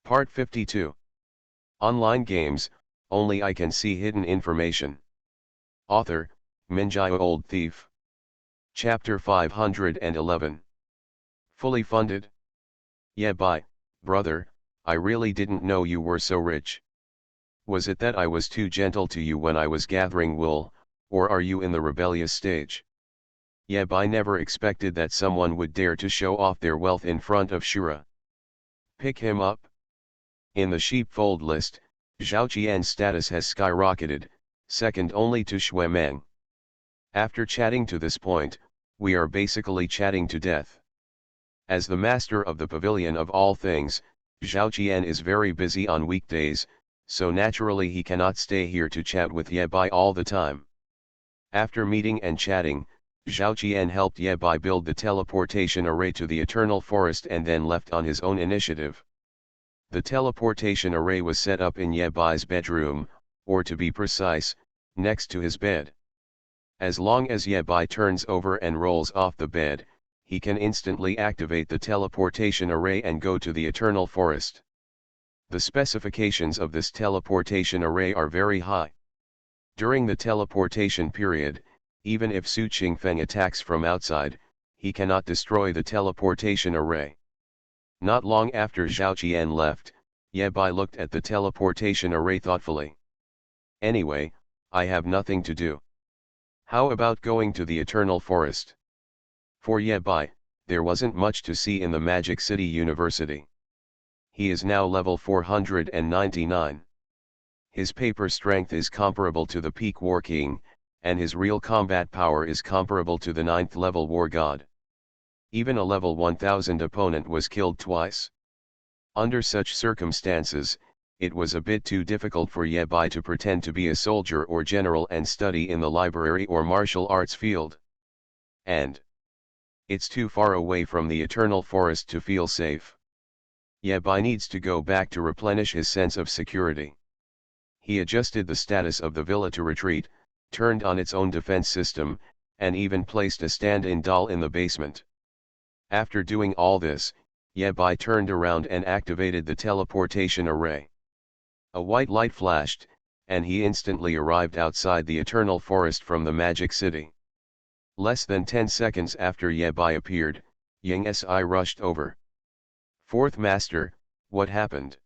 Part 52. Online games, only I can see hidden information. Author, Minjai Old Thief. Chapter 511. Fully funded. Yeah, bye, brother, I really didn't know you were so rich. Was it that I was too gentle to you when I was gathering wool, or are you in the rebellious stage? Yeah, I never expected that someone would dare to show off their wealth in front of Shura. Pick him up. In the sheepfold list, Zhao Qian's status has skyrocketed, second only to Xue Meng. After chatting to this point, we are basically chatting to death. As the master of the pavilion of all things, Zhao Qian is very busy on weekdays, so naturally he cannot stay here to chat with Ye Bai all the time. After meeting and chatting, Zhao Qian helped Ye Bai build the teleportation array to the Eternal Forest and then left on his own initiative. The teleportation array was set up in Ye Bai's bedroom, or to be precise, next to his bed. As long as Ye Bai turns over and rolls off the bed, he can instantly activate the teleportation array and go to the Eternal Forest. The specifications of this teleportation array are very high. During the teleportation period, even if Su Qingfeng attacks from outside, he cannot destroy the teleportation array. Not long after Zhao Qian left, Ye Bai looked at the teleportation array thoughtfully. Anyway, I have nothing to do. How about going to the Eternal Forest? For Ye Bai, there wasn't much to see in the Magic City University. He is now level 499. His paper strength is comparable to the peak War King, and his real combat power is comparable to the 9th level War God. Even a level 1000 opponent was killed twice. Under such circumstances, it was a bit too difficult for Ye Bai to pretend to be a soldier or general and study in the library or martial arts field. And it's too far away from the Eternal Forest to feel safe. Ye Bai needs to go back to replenish his sense of security. He adjusted the status of the villa to retreat, turned on its own defense system, and even placed a stand-in doll in the basement. After doing all this, Ye Bai turned around and activated the teleportation array. A white light flashed, and he instantly arrived outside the Eternal Forest from the Magic City. Less than 10 seconds after Ye Bai appeared, Ying Si rushed over. Fourth Master, what happened?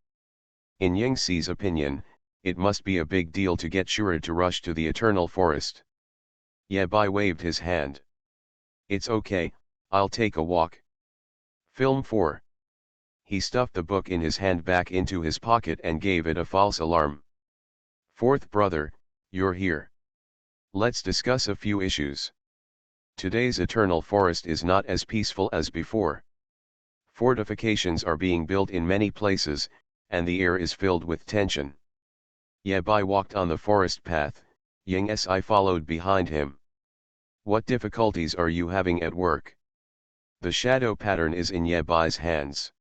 In Ying Si's opinion, it must be a big deal to get Shura to rush to the Eternal Forest. Ye Bai waved his hand. It's okay, I'll take a walk. Film 4. He stuffed the book in his hand back into his pocket and gave it a false alarm. Fourth brother, you're here. Let's discuss a few issues. Today's Eternal Forest is not as peaceful as before. Fortifications are being built in many places, and the air is filled with tension. Ye Bai walked on the forest path, Ying Si followed behind him. What difficulties are you having at work? The shadow pattern is in Ye Bai's hands.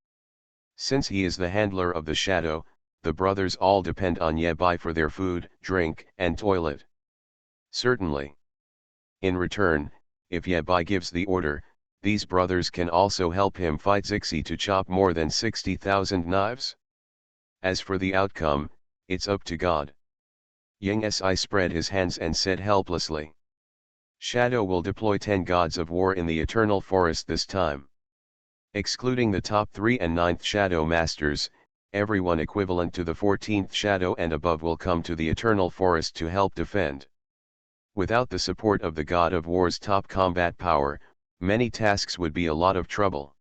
Since he is the handler of the shadow, the brothers all depend on Ye Bai for their food, drink, and toilet. Certainly. In return, if Ye Bai gives the order, these brothers can also help him fight Zixi to chop more than 60,000 knives. As for the outcome, it's up to God. Ying Si spread his hands and said helplessly. Shadow will deploy 10 gods of war in the Eternal Forest this time. Excluding the top 3 and 9th Shadow Masters, everyone equivalent to the 14th Shadow and above will come to the Eternal Forest to help defend. Without the support of the God of War's top combat power, many tasks would be a lot of trouble.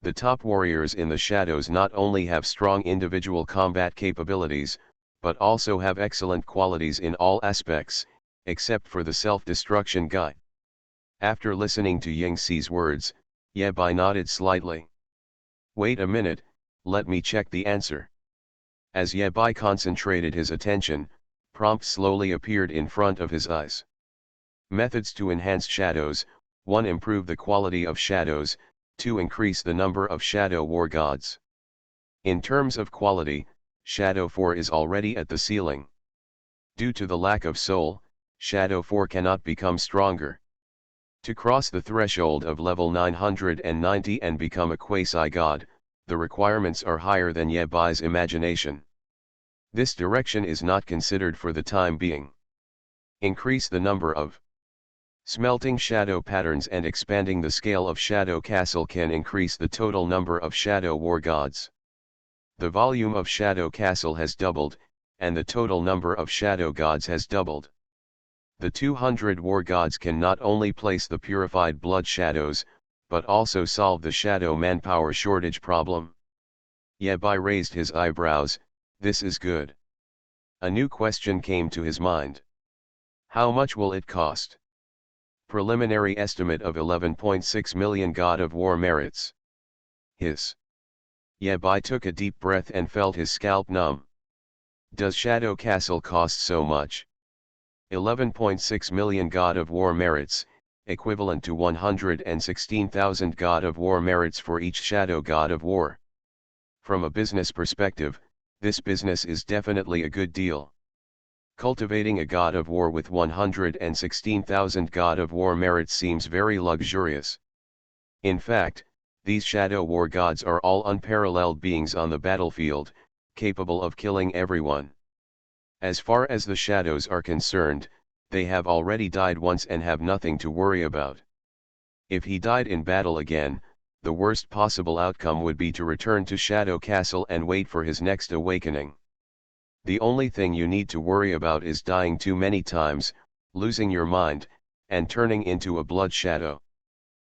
The top warriors in the shadows not only have strong individual combat capabilities, but also have excellent qualities in all aspects, except for the self-destruction guy. After listening to Ying Si's words, Ye Bai nodded slightly. Wait a minute, let me check the answer. As Ye Bai concentrated his attention, prompts slowly appeared in front of his eyes. Methods to enhance shadows: 1. Improve the quality of shadows, 2. Increase the number of shadow war gods. In terms of quality, Shadow 4 is already at the ceiling. Due to the lack of soul, Shadow 4 cannot become stronger. To cross the threshold of level 990 and become a quasi-god, the requirements are higher than Yebai's imagination. This direction is not considered for the time being. Increase the number of smelting shadow patterns and expanding the scale of Shadow Castle can increase the total number of Shadow War Gods. The volume of Shadow Castle has doubled, and the total number of Shadow Gods has doubled. The 200 War Gods can not only place the purified blood shadows, but also solve the shadow manpower shortage problem. Yabai raised his eyebrows. This is good. A new question came to his mind. How much will it cost? Preliminary estimate of 11.6 million God of War merits. Hiss. Yabai took a deep breath and felt his scalp numb. Does Shadow Castle cost so much? 11.6 million God of War merits, equivalent to 116,000 God of War merits for each Shadow God of War. From a business perspective, this business is definitely a good deal. Cultivating a God of War with 116,000 God of War merits seems very luxurious. In fact, these Shadow War Gods are all unparalleled beings on the battlefield, capable of killing everyone. As far as the shadows are concerned, they have already died once and have nothing to worry about. If he died in battle again, the worst possible outcome would be to return to Shadow Castle and wait for his next awakening. The only thing you need to worry about is dying too many times, losing your mind, and turning into a blood shadow.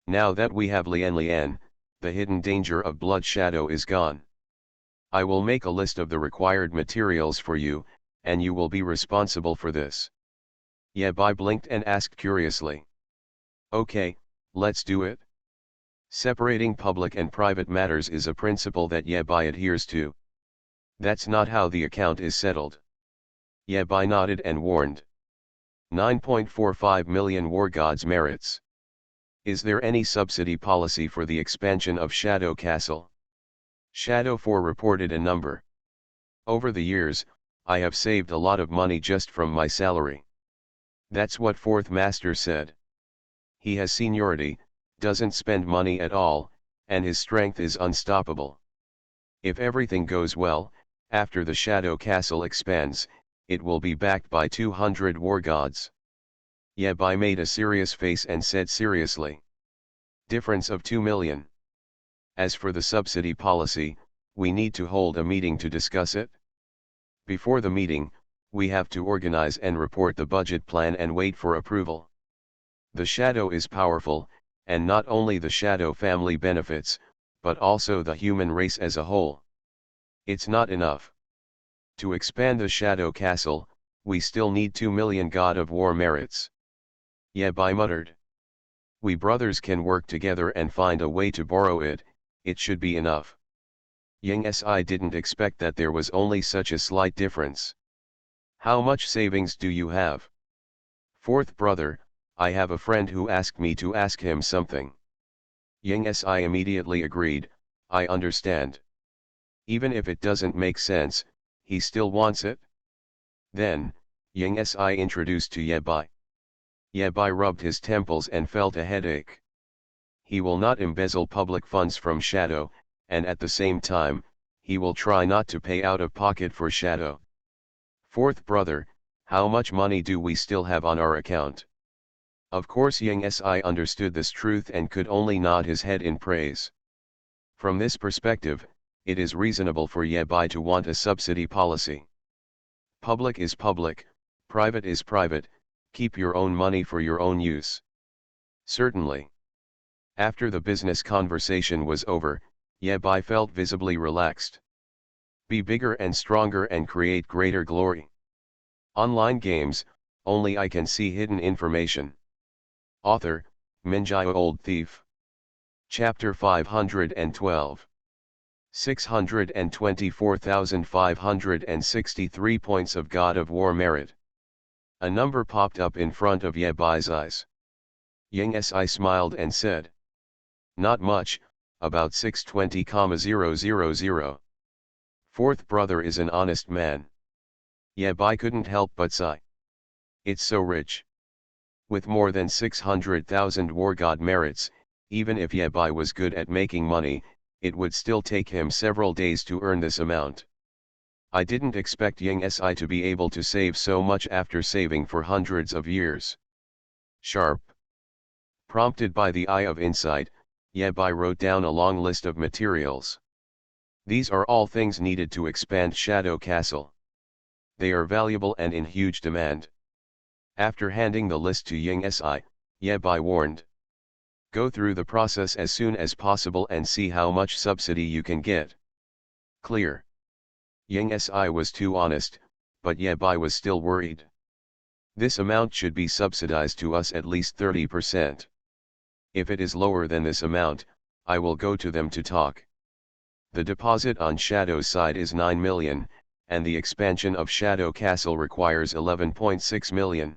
Now that we have Lian, the hidden danger of blood shadow is gone. I will make a list of the required materials for you, and you will be responsible for this. Yabai blinked and asked curiously. Okay, let's do it. Separating public and private matters is a principle that Yabai adheres to. That's not how the account is settled. Yabai nodded and warned. 9.45 million War Gods merits. Is there any subsidy policy for the expansion of Shadow Castle? Shadow 4 reported a number. Over the years, I have saved a lot of money just from my salary. That's what Fourth Master said. He has seniority, doesn't spend money at all, and his strength is unstoppable. If everything goes well, after the Shadow Castle expands, it will be backed by 200 War Gods. Yabai made a serious face and said seriously. Difference of 2 million. As for the subsidy policy, we need to hold a meeting to discuss it. Before the meeting, we have to organize and report the budget plan and wait for approval. The Shadow is powerful, and not only the Shadow family benefits, but also the human race as a whole. It's not enough. To expand the Shadow Castle, we still need 2 million God of War merits. Yabai muttered. We brothers can work together and find a way to borrow it, it should be enough. Yang Si didn't expect that there was only such a slight difference. How much savings do you have? Fourth brother, I have a friend who asked me to ask him something. Yang Si immediately agreed, I understand. Even if it doesn't make sense, he still wants it. Then, Yang Si introduced to Yabai. Yabai rubbed his temples and felt a headache. He will not embezzle public funds from Shadow, and at the same time, he will try not to pay out of pocket for Shadow. Fourth brother, how much money do we still have on our account? Of course Yang Si understood this truth and could only nod his head in praise. From this perspective, it is reasonable for Yabai to want a subsidy policy. Public is public, private is private, keep your own money for your own use. Certainly. After the business conversation was over, Yabai felt visibly relaxed. Be bigger and stronger and create greater glory. Online games, only I can see hidden information. Author, Minjai Old Thief. Chapter 512. 624,563 points of God of War merit. A number popped up in front of Yebai's eyes. Yang Si smiled and said. Not much, about 620,000. Fourth brother is an honest man. Yabai couldn't help but sigh. It's so rich. With more than 600,000 war god merits, even if Yabai was good at making money, it would still take him several days to earn this amount. I didn't expect Ying Si to be able to save so much after saving for hundreds of years. Sharp. Prompted by the eye of insight, Ye Bai wrote down a long list of materials. These are all things needed to expand Shadow Castle. They are valuable and in huge demand. After handing the list to Ying Si, Ye Bai warned. Go through the process as soon as possible and see how much subsidy you can get. Clear. Ying Si was too honest, but Ye Bai was still worried. This amount should be subsidized to us at least 30%. If it is lower than this amount, I will go to them to talk. The deposit on Shadow's side is 9 million, and the expansion of Shadow Castle requires 11.6 million.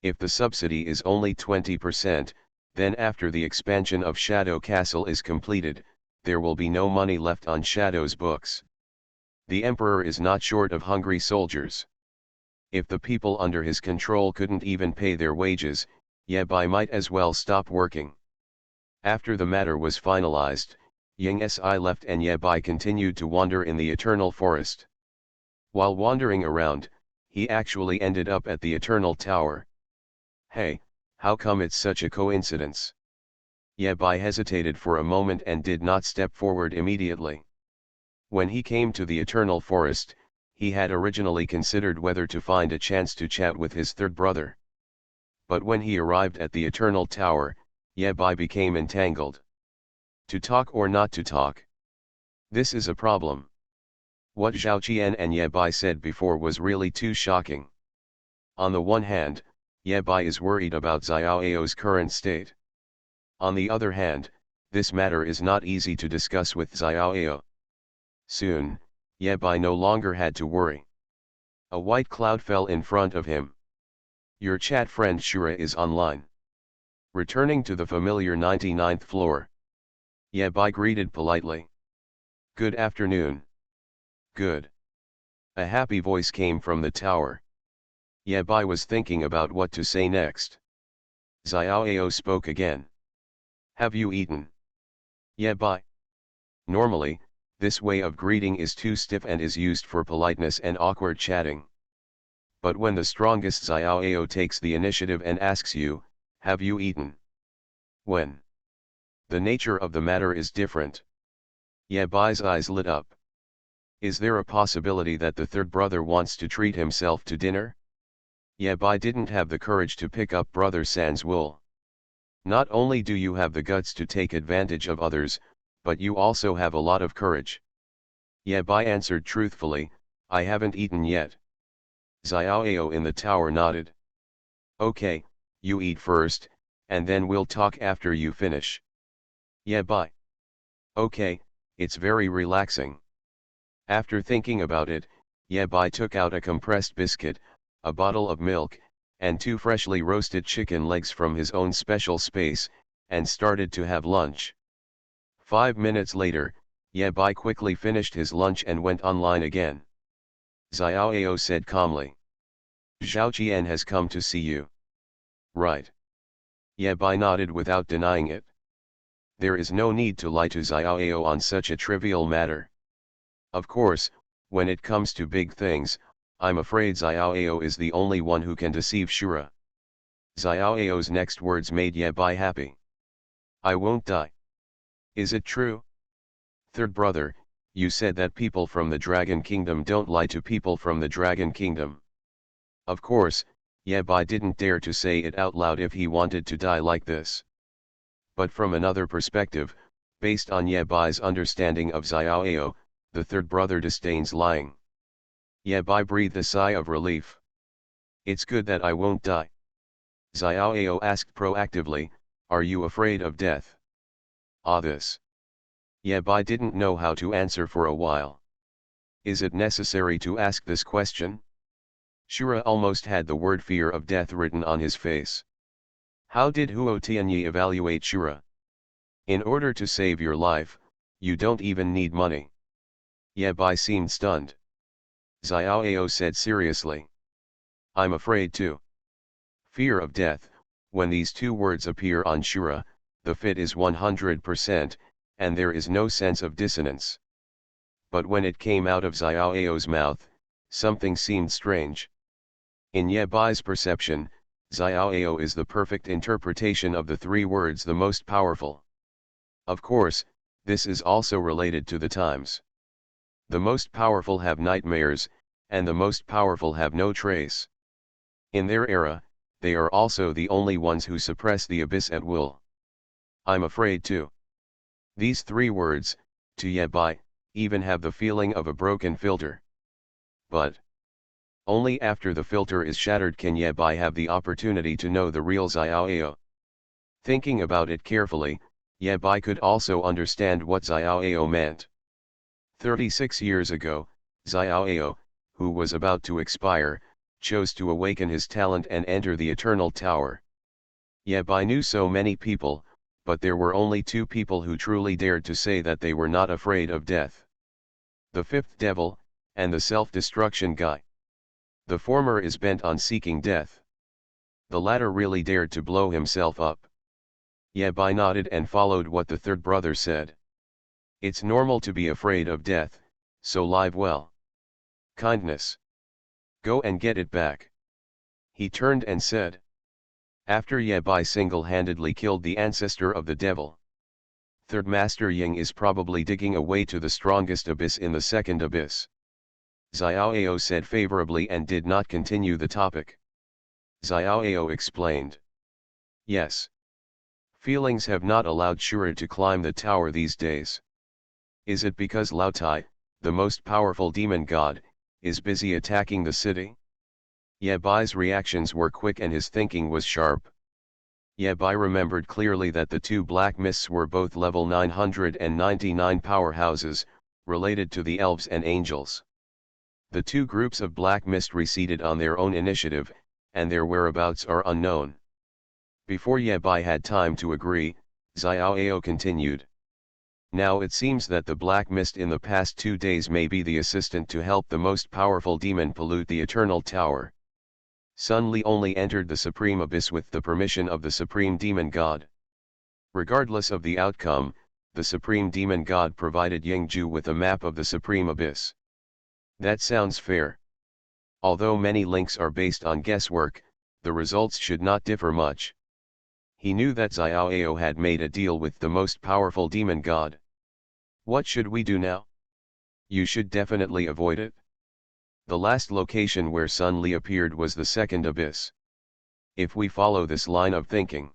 If the subsidy is only 20%, then after the expansion of Shadow Castle is completed, there will be no money left on Shadow's books. The Emperor is not short of hungry soldiers. If the people under his control couldn't even pay their wages, Ye Bai might as well stop working. After the matter was finalized, Ying Si left and Ye Bai continued to wander in the Eternal Forest. While wandering around, he actually ended up at the Eternal Tower. Hey, how come it's such a coincidence? Ye Bai hesitated for a moment and did not step forward immediately. When he came to the Eternal Forest, he had originally considered whether to find a chance to chat with his third brother. But when he arrived at the Eternal Tower, Ye Bai became entangled. To talk or not to talk? This is a problem. What Zhao Qian and Ye Bai said before was really too shocking. On the one hand, Ye Bai is worried about Xiao Ao's current state. On the other hand, this matter is not easy to discuss with Xiao Ao. Soon, Ye Bai no longer had to worry. A white cloud fell in front of him. Your chat friend Shura is online. Returning to the familiar 99th floor, Ye Bai greeted politely. Good afternoon. Good. A happy voice came from the tower. Ye Bai was thinking about what to say next. Xiao Ao spoke again. Have you eaten? Ye Bai. Normally, this way of greeting is too stiff and is used for politeness and awkward chatting. But when the strongest Xiao Ao takes the initiative and asks you, have you eaten? When? The nature of the matter is different. Ye Bai's eyes lit up. Is there a possibility that the third brother wants to treat himself to dinner? Ye Bai didn't have the courage to pick up Brother San's wool. Not only do you have the guts to take advantage of others, but you also have a lot of courage. Ye Bai answered truthfully, I haven't eaten yet. Xiao Ao in the tower nodded. Okay, you eat first, and then we'll talk after you finish. Ye Bai. Okay, it's very relaxing. After thinking about it, Ye Bai took out a compressed biscuit, a bottle of milk, and 2 freshly roasted chicken legs from his own special space, and started to have lunch. 5 minutes later, Ye Bai quickly finished his lunch and went online again. Xiao Ao said calmly. Zhao Qian has come to see you. Right. Ye Bai nodded without denying it. There is no need to lie to Xiao Ao on such a trivial matter. Of course, when it comes to big things, I'm afraid Xiao Ao is the only one who can deceive Shura. Xiao Ao's next words made Ye Bai happy. I won't die. Is it true? Third brother, you said that people from the Dragon Kingdom don't lie to people from the Dragon Kingdom. Of course, Ye Bai didn't dare to say it out loud if he wanted to die like this. But from another perspective, based on Ye Bai's understanding of Xiao Ao, the third brother disdains lying. Ye Bai breathed a sigh of relief. It's good that I won't die. Xiao Ao asked proactively, are you afraid of death? This. Ye Bai didn't know how to answer for a while. Is it necessary to ask this question? Shura almost had the word fear of death written on his face. How did Huo Tianyi evaluate Shura? In order to save your life, you don't even need money. Ye Bai seemed stunned. Xiao Ao said seriously. I'm afraid too. Fear of death, when these 2 words appear on Shura, the fit is 100%, and there is no sense of dissonance. But when it came out of Xiao's mouth, something seemed strange. In Ye Bai's perception, Xiao is the perfect interpretation of the three words the most powerful. Of course, this is also related to the times. The most powerful have nightmares, and the most powerful have no trace. In their era, they are also the only ones who suppress the abyss at will. I'm afraid too. These three words, to Ye Bai, even have the feeling of a broken filter. But only after the filter is shattered can Ye Bai have the opportunity to know the real Xiao. Thinking about it carefully, Ye Bai could also understand what Xiao meant. 36 years ago, Xiao, who was about to expire, chose to awaken his talent and enter the Eternal Tower. Ye Bai knew so many people, but there were only two people who truly dared to say that they were not afraid of death. The fifth devil, and the self-destruction guy. The former is bent on seeking death. The latter really dared to blow himself up. Ye Bai nodded and followed what the third brother said. It's normal to be afraid of death, so live well. Kindness. Go and get it back. He turned and said. After Ye Bai single-handedly killed the ancestor of the devil, Third Master Ying is probably digging a way to the strongest abyss in the second abyss. Xiao said favorably and did not continue the topic. Xiao explained. Yes. Feelings have not allowed Shura to climb the tower these days. Is it because Lao Tai, the most powerful demon god, is busy attacking the city? Ye Bai's reactions were quick and his thinking was sharp. Ye Bai remembered clearly that the two black mists were both level 999 powerhouses, related to the elves and angels. The two groups of black mist receded on their own initiative, and their whereabouts are unknown. Before Ye Bai had time to agree, Xiao continued. Now it seems that the black mist in the past 2 days may be the assistant to help the most powerful demon pollute the Eternal Tower. Sun Li only entered the Supreme Abyss with the permission of the Supreme Demon God. Regardless of the outcome, the Supreme Demon God provided Yingju with a map of the Supreme Abyss. That sounds fair. Although many links are based on guesswork, the results should not differ much. He knew that Xiao had made a deal with the most powerful demon god. What should we do now? You should definitely avoid it. The last location where Sun Li appeared was the second abyss. If we follow this line of thinking,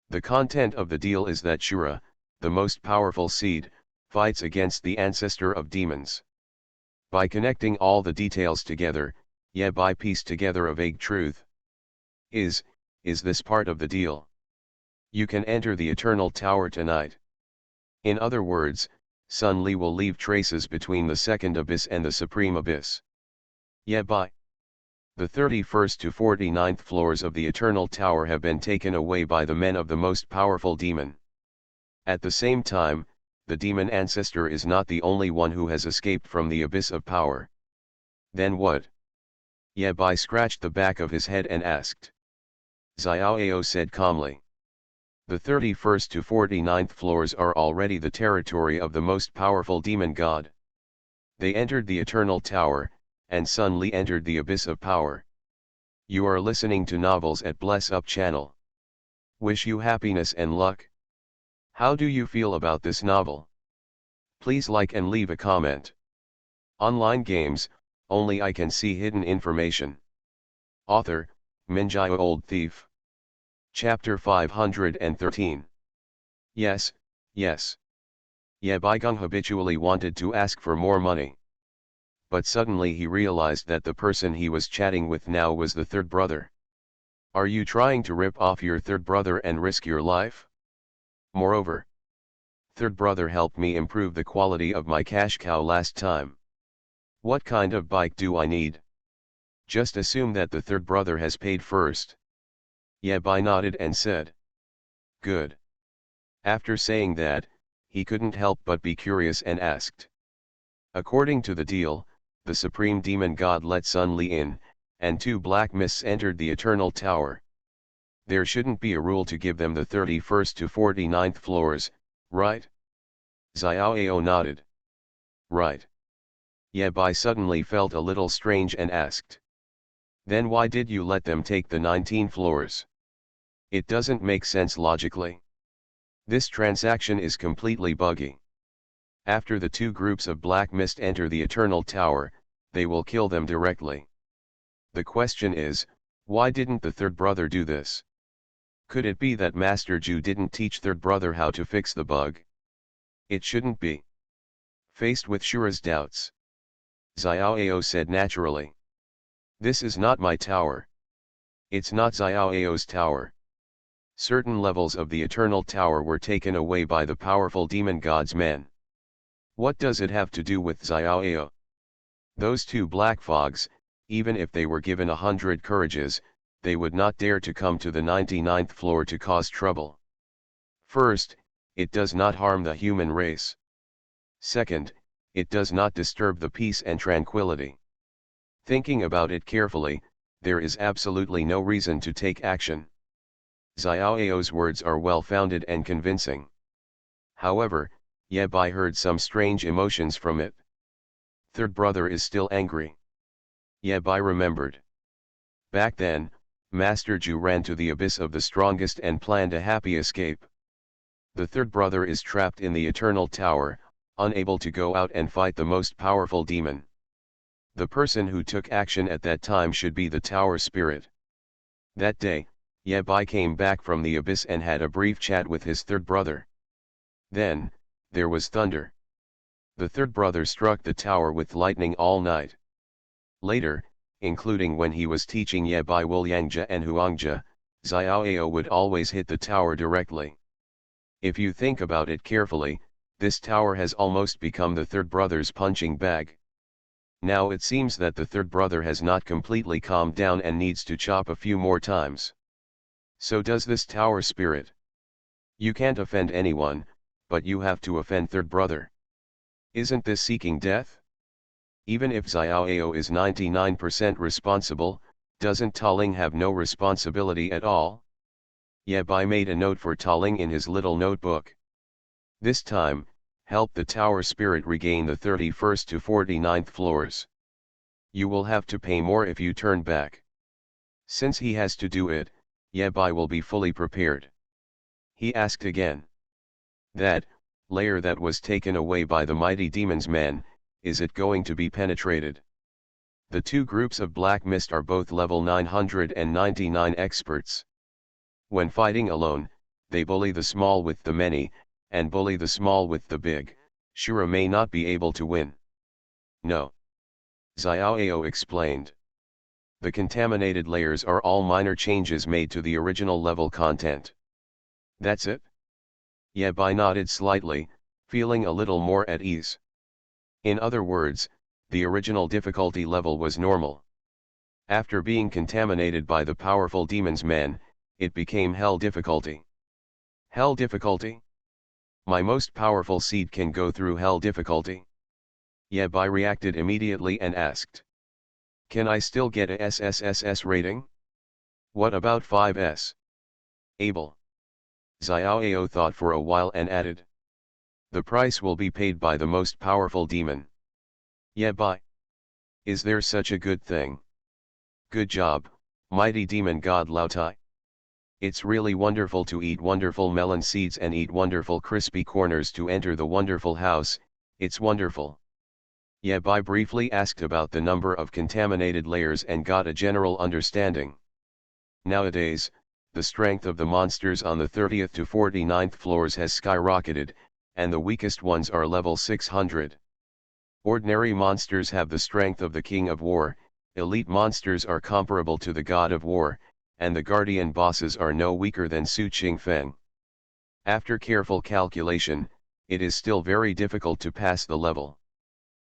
the content of the deal is that Shura, the most powerful seed, fights against the ancestor of demons. By connecting all the details together, Ye Bai pieced together a vague truth. Is this part of the deal? You can enter the Eternal Tower tonight. In other words, Sun Li will leave traces between the second abyss and the Supreme Abyss. Ye Bai. The 31st to 49th floors of the Eternal Tower have been taken away by the men of the most powerful demon. At the same time, the demon ancestor is not the only one who has escaped from the abyss of power. Then what? Ye Bai scratched the back of his head and asked. Xiao said calmly. The 31st to 49th floors are already the territory of the most powerful demon god. They entered the Eternal Tower, and Sun Li entered the abyss of power. You are listening to Novels at Bless Up channel. Wish you happiness and luck. How do you feel about this novel? Please like and leave a comment. Online games, only I can see hidden information. Author, Minjai Old Thief. Chapter 513. Yes, yes. Ye Baigung habitually wanted to ask for more money. But suddenly he realized that the person he was chatting with now was the third brother. Are you trying to rip off your third brother and risk your life? Moreover, third brother helped me improve the quality of my cash cow last time. What kind of bike do I need? Just assume that the third brother has paid first. Ye Bai nodded and said. Good. After saying that, he couldn't help but be curious and asked. According to the deal, the Supreme Demon God let Sun Li in, and two black mists entered the Eternal Tower. There shouldn't be a rule to give them the 31st to 49th floors, right? Xiaoao nodded. Right. Ye Bai suddenly felt a little strange and asked. Then why did you let them take the 19 floors? It doesn't make sense logically. This transaction is completely buggy. After the two groups of black mist enter the Eternal Tower, they will kill them directly. The question is, why didn't the third brother do this? Could it be that Master Ju didn't teach third brother how to fix the bug? It shouldn't be. Faced with Shura's doubts, Xiaoao said naturally. This is not my tower. It's not Xiaoao's tower. Certain levels of the Eternal Tower were taken away by the powerful demon god's men. What does it have to do with Xiaoao? Those two black fogs, even if they were given 100 courages, they would not dare to come to the 99th floor to cause trouble. First, it does not harm the human race. Second, it does not disturb the peace and tranquility. Thinking about it carefully, there is absolutely no reason to take action. Xiaoao's words are well-founded and convincing. However, Ye Bai heard some strange emotions from it. Third brother is still angry. Ye Bai remembered. Back then, Master Ju ran to the abyss of the strongest and planned a happy escape. The third brother is trapped in the Eternal Tower, unable to go out and fight the most powerful demon. The person who took action at that time should be the tower spirit. That day, Ye Bai came back from the abyss and had a brief chat with his third brother. Then, there was thunder. The third brother struck the tower with lightning all night. Later, including when he was teaching Ye Bai Wuliangjia and Huangjia, Xiaoao would always hit the tower directly. If you think about it carefully, this tower has almost become the third brother's punching bag. Now it seems that the third brother has not completely calmed down and needs to chop a few more times. So does this tower spirit. You can't offend anyone, but you have to offend third brother. Isn't this seeking death? Even if Xiaoao is 99% responsible, doesn't Taling have no responsibility at all? Ye Bai made a note for Taling in his little notebook. This time, help the tower spirit regain the 31st to 49th floors. You will have to pay more if you turn back. Since he has to do it, Ye Bai will be fully prepared. He asked again. That layer that was taken away by the mighty demon's men, is it going to be penetrated? The two groups of black mist are both level 999 experts. When fighting alone, they bully the small with the many, and bully the small with the big. Shura may not be able to win. No. Xiaoao explained. The contaminated layers are all minor changes made to the original level content. That's it? Ye Bai nodded slightly, feeling a little more at ease. In other words, the original difficulty level was normal. After being contaminated by the powerful demon's men, it became hell difficulty. Hell difficulty? My most powerful seed can go through hell difficulty? Ye Bai reacted immediately and asked. Can I still get a SSSS rating? What about 5S? Able. Xiaoao thought for a while and added. The price will be paid by the most powerful demon. Ye Bai. Is there such a good thing? Good job, mighty demon god Lao Tai. It's really wonderful to eat wonderful melon seeds and eat wonderful crispy corners to enter the wonderful house, it's wonderful. Ye Bai briefly asked about the number of contaminated layers and got a general understanding. Nowadays, the strength of the monsters on the 30th to 49th floors has skyrocketed, and the weakest ones are level 600. Ordinary monsters have the strength of the King of War, elite monsters are comparable to the God of War, and the guardian bosses are no weaker than Su Qingfeng. After careful calculation, it is still very difficult to pass the level.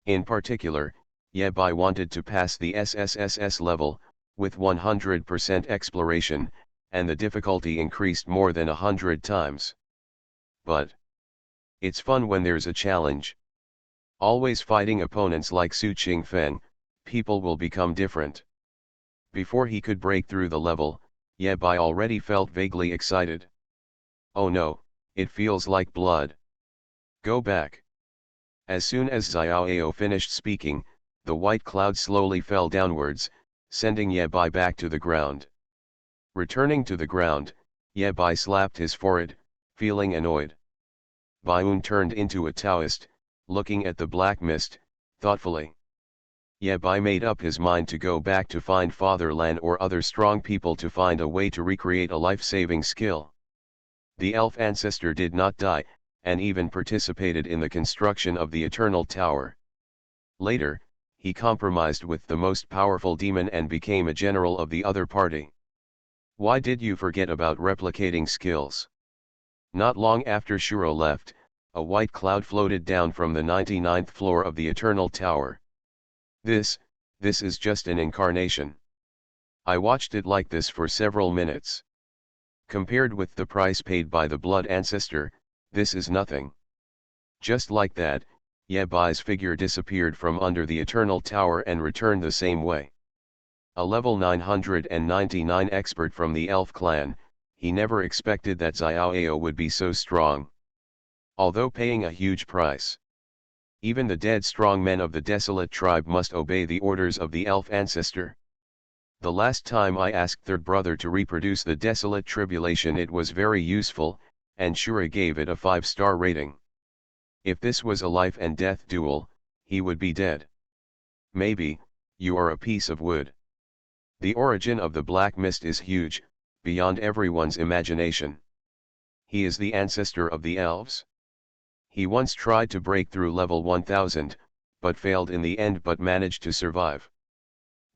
In particular, Ye Bai wanted to pass the SSSS level, with 100% exploration, and the difficulty increased more than 100 times. But it's fun when there's a challenge. Always fighting opponents like Su Qingfeng, people will become different. Before he could break through the level, Ye Bai already felt vaguely excited. Oh no, it feels like blood. Go back. As soon as Xiaoao finished speaking, the white cloud slowly fell downwards, sending Ye Bai back to the ground. Returning to the ground, Ye Bai slapped his forehead, feeling annoyed. Baiun turned into a Taoist, looking at the black mist, thoughtfully. Ye Bai made up his mind to go back to find Father Lan or other strong people to find a way to recreate a life-saving skill. The elf ancestor did not die, and even participated in the construction of the Eternal Tower. Later, he compromised with the most powerful demon and became a general of the other party. Why did you forget about replicating skills? Not long after Shuro left, a white cloud floated down from the 99th floor of the Eternal Tower. This is just an incarnation. I watched it like this for several minutes. Compared with the price paid by the blood ancestor, this is nothing. Just like that, Ye Bai's figure disappeared from under the Eternal Tower and returned the same way. A level 999 expert from the elf clan, he never expected that Xiaoao would be so strong. Although paying a huge price. Even the dead strong men of the desolate tribe must obey the orders of the elf ancestor. The last time I asked third brother to reproduce the desolate tribulation, it was very useful, and Shura gave it a 5-star rating. If this was a life and death duel, he would be dead. Maybe, you are a piece of wood. The origin of the black mist is huge, beyond everyone's imagination. He is the ancestor of the elves. He once tried to break through level 1000, but failed in the end but managed to survive.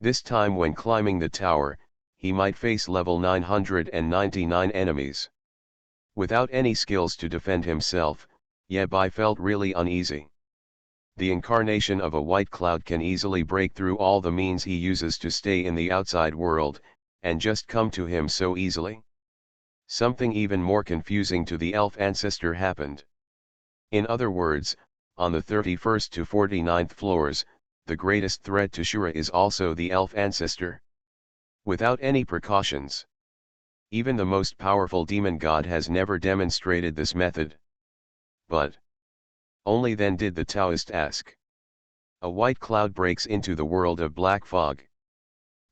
This time when climbing the tower, he might face level 999 enemies. Without any skills to defend himself, Ye Bai felt really uneasy. The incarnation of a white cloud can easily break through all the means he uses to stay in the outside world, and just come to him so easily. Something even more confusing to the elf ancestor happened. In other words, on the 31st to 49th floors, the greatest threat to Shura is also the elf ancestor. Without any precautions. Even the most powerful demon god has never demonstrated this method. But only then did the Taoist ask. A white cloud breaks into the world of black fog.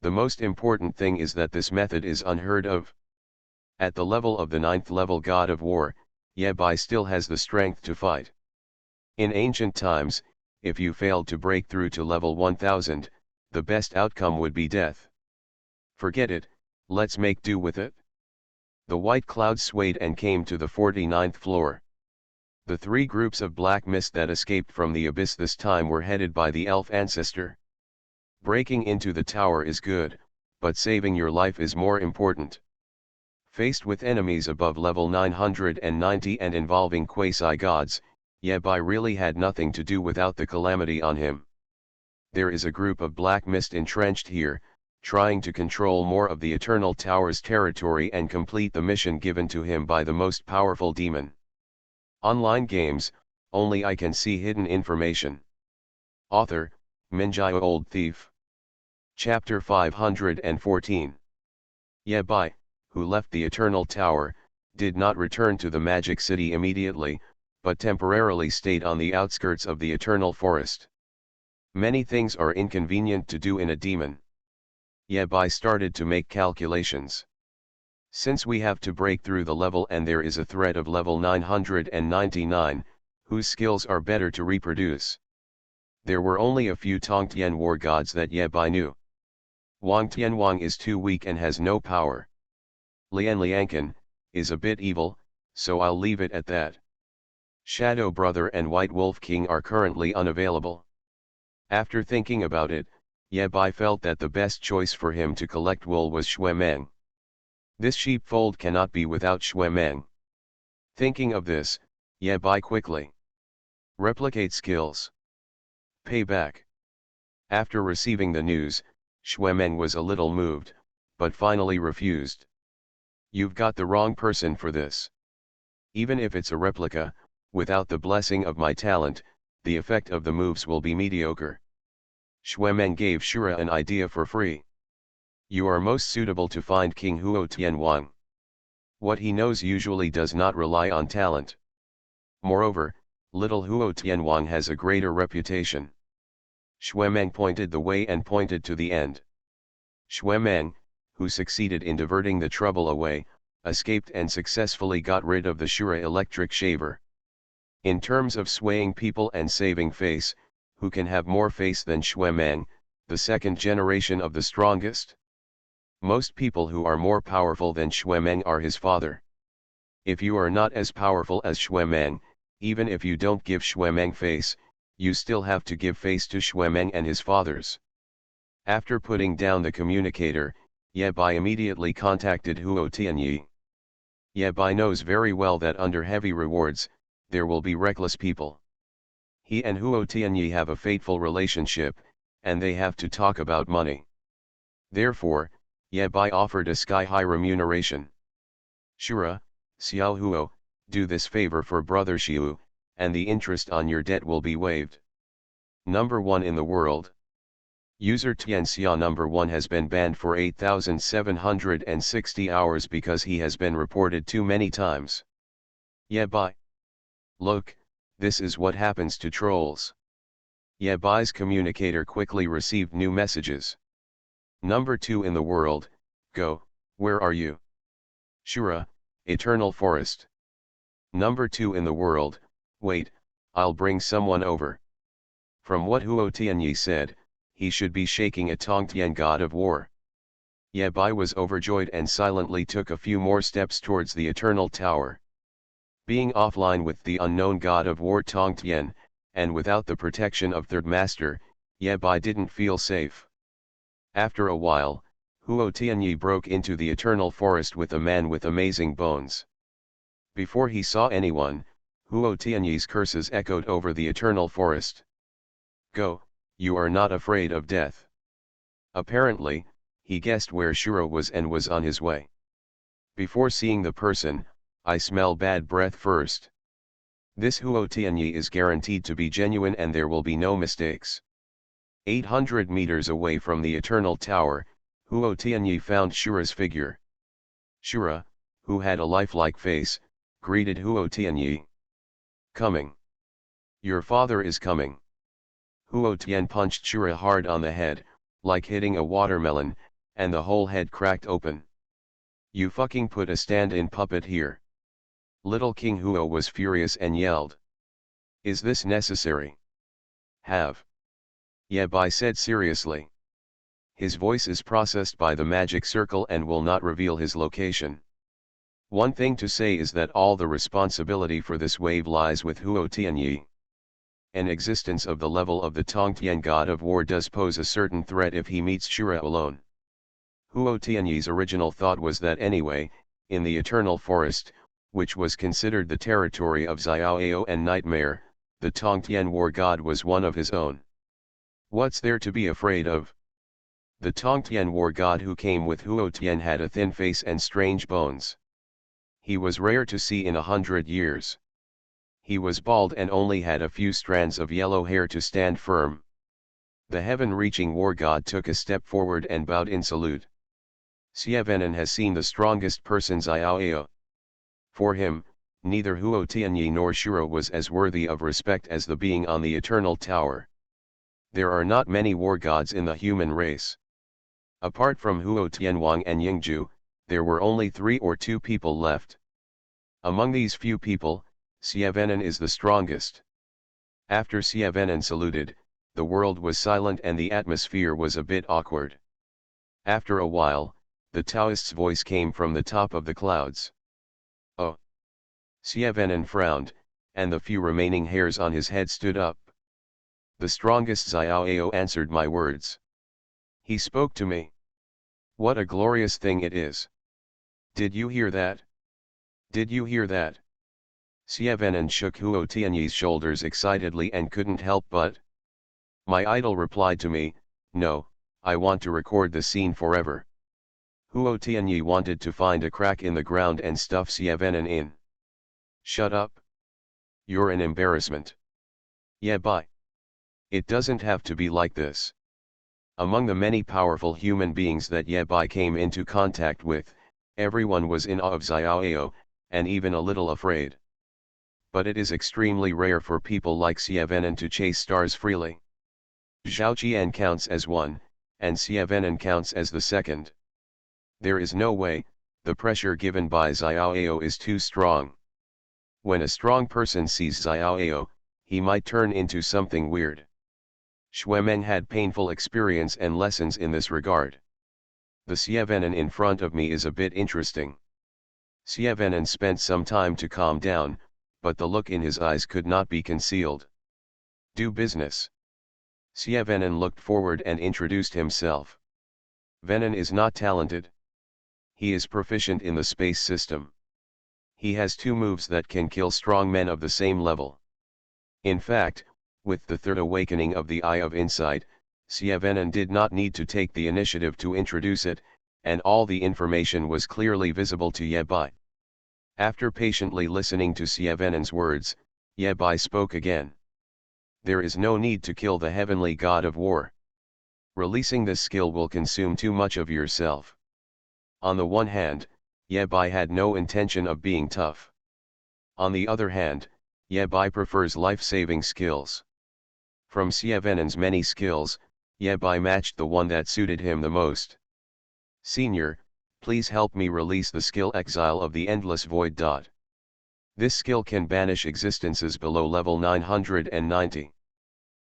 The most important thing is that this method is unheard of. At the level of the 9th level god of war, Ye Bai still has the strength to fight. In ancient times, if you failed to break through to level 1000, the best outcome would be death. Forget it, let's make do with it. The white cloud swayed and came to the 49th floor. The 3 groups of black mist that escaped from the abyss this time were headed by the elf ancestor. Breaking into the tower is good, but saving your life is more important. Faced with enemies above level 990 and involving quasi-gods, Ye Bai really had nothing to do without the calamity on him. There is a group of black mist entrenched here, trying to control more of the Eternal Tower's territory and complete the mission given to him by the most powerful demon. Online games, only I can see hidden information. Author, Minjai Old Thief. Chapter 514. Ye Bai, who left the Eternal Tower, did not return to the Magic City immediately, but temporarily stayed on the outskirts of the Eternal Forest. Many things are inconvenient to do in a demon. Ye Bai started to make calculations. Since we have to break through the level and there is a threat of level 999, whose skills are better to reproduce. There were only a few Tongtian war gods that Ye Bai knew. Wang Tianwang is too weak and has no power. Lian Liankan is a bit evil, so I'll leave it at that. Shadow Brother and White Wolf King are currently unavailable. After thinking about it, Ye Bai felt that the best choice for him to collect wool was Xuemeng. This sheepfold cannot be without Xuemeng. Thinking of this, Ye Bai quickly replicate skills. Payback. After receiving the news, Xuemeng was a little moved, but finally refused. You've got the wrong person for this. Even if it's a replica, without the blessing of my talent, the effect of the moves will be mediocre. Xuemeng gave Shura an idea for free. You are most suitable to find King Huo Tianwang. What he knows usually does not rely on talent. Moreover, Little Huo Tianwang has a greater reputation. Xuemeng pointed the way and pointed to the end. Xuemeng, who succeeded in diverting the trouble away, escaped and successfully got rid of the Shura electric shaver. In terms of swaying people and saving face, who can have more face than Xuemeng, the second generation of the strongest? Most people who are more powerful than Xuemeng are his father. If you are not as powerful as Xuemeng, even if you don't give Xuemeng face, you still have to give face to Xuemeng and his fathers. After putting down the communicator, Ye Bai immediately contacted Huo Tianyi. Ye Bai knows very well that under heavy rewards, there will be reckless people. He and Huo Tianyi have a fateful relationship, and they have to talk about money. Therefore, Ye Bai offered a sky-high remuneration. Shura, Xiao Huo, do this favor for brother Xiu, and the interest on your debt will be waived. Number 1 in the world. User Tianxia number 1 has been banned for 8,760 hours because he has been reported too many times. Ye Bai. Look, this is what happens to trolls. Ye Bai's communicator quickly received new messages. Number 2 in the world, go, where are you? Shura, Eternal Forest. Number 2 in the world, wait, I'll bring someone over. From what Huo Tianyi said, he should be shaking a Tongtian god of war. Ye Bai was overjoyed and silently took a few more steps towards the Eternal Tower. Being offline with the unknown god of war Tongtian, and without the protection of Third Master, Ye Bai didn't feel safe. After a while, Huo Tianyi broke into the Eternal Forest with a man with amazing bones. Before he saw anyone, Huo Tianyi's curses echoed over the Eternal Forest. Go, you are not afraid of death. Apparently, he guessed where Shura was and was on his way. Before seeing the person, I smell bad breath first. This Huo Tianyi is guaranteed to be genuine and there will be no mistakes. 800 meters away from the Eternal Tower, Huo Tianyi found Shura's figure. Shura, who had a lifelike face, greeted Huo Tianyi. Coming. Your father is coming. Huo Tian punched Shura hard on the head, like hitting a watermelon, and the whole head cracked open. You fucking put a stand-in puppet here. Little King Huo was furious and yelled. Is this necessary? Have. Ye Bai said seriously. His voice is processed by the magic circle and will not reveal his location. One thing to say is that all the responsibility for this wave lies with Huo Tianyi. An existence of the level of the Tongtian god of war does pose a certain threat if he meets Shura alone. Huo Tianyi's original thought was that anyway, in the Eternal Forest, which was considered the territory of Xiaoao and Nightmare, the Tongtian war god was one of his own. What's there to be afraid of? The Tongtian war god who came with Huo Tian had a thin face and strange bones. He was rare to see in 100 years. He was bald and only had a few strands of yellow hair to stand firm. The heaven-reaching war god took a step forward and bowed in salute. Xievenan has seen the strongest person Xiaoao. For him, neither Huo Tianyi nor Shura was as worthy of respect as the being on the Eternal Tower. There are not many war gods in the human race. Apart from Huo Tianwang and Yingju, there were only 3 or 2 people left. Among these few people, Xievenan is the strongest. After Xievenan saluted, the world was silent and the atmosphere was a bit awkward. After a while, the Taoist's voice came from the top of the clouds. Oh! Xievenan frowned, and the few remaining hairs on his head stood up. The strongest Xiaoao answered my words. He spoke to me. What a glorious thing it is. Did you hear that? Did you hear that? Xievenan shook Huo Tianyi's shoulders excitedly and couldn't help but. My idol replied to me, no, I want to record the scene forever. Huo Tianyi wanted to find a crack in the ground and stuff Xievenan in. Shut up. You're an embarrassment. Yeah, bye. It doesn't have to be like this. Among the many powerful human beings that Ye Bai came into contact with, everyone was in awe of Xiaoao, and even a little afraid. but it is extremely rare for people like Xie to chase stars freely. Zhao Qian counts as one, and Xie counts as the second. There is no way, the pressure given by Xiaoao is too strong. When a strong person sees Xiaoao, he might turn into something weird. Xuemeng had painful experience and lessons in this regard. The Xie in front of me is a bit interesting. Xie spent some time to calm down, but the look in his eyes could not be concealed. Do business. Xie looked forward and introduced himself. Venin is not talented. He is proficient in the space system. He has 2 moves that can kill strong men of the same level. In fact, with the third awakening of the Eye of Insight, Xie did not need to take the initiative to introduce it, and all the information was clearly visible to Ye Bai. After patiently listening to Xie words, Ye Bai spoke again. There is no need to kill the heavenly god of war. Releasing this skill will consume too much of yourself. On the one hand, Ye Bai had no intention of being tough. On the other hand, Ye Bai prefers life-saving skills. From Xie many skills, Ye Bai matched the one that suited him the most. Senior, please help me release the skill Exile of the Endless Void. This skill can banish existences below level 990.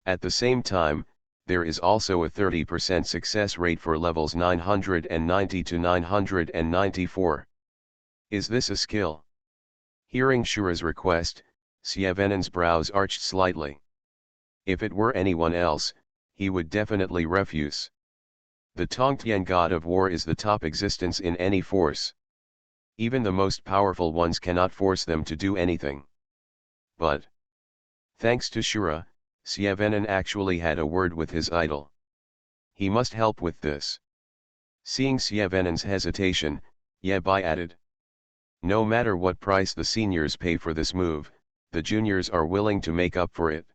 At the same time, there is also a 30% success rate for levels 990 to 994. Is this a skill? Hearing Shura's request, Xie brows arched slightly. If it were anyone else, he would definitely refuse. The Tongtian god of war is the top existence in any force. Even the most powerful ones cannot force them to do anything. But, thanks to Shura, Xie actually had a word with his idol. He must help with this. Seeing Xie hesitation, Ye Bai added. No matter what price the seniors pay for this move, the juniors are willing to make up for it.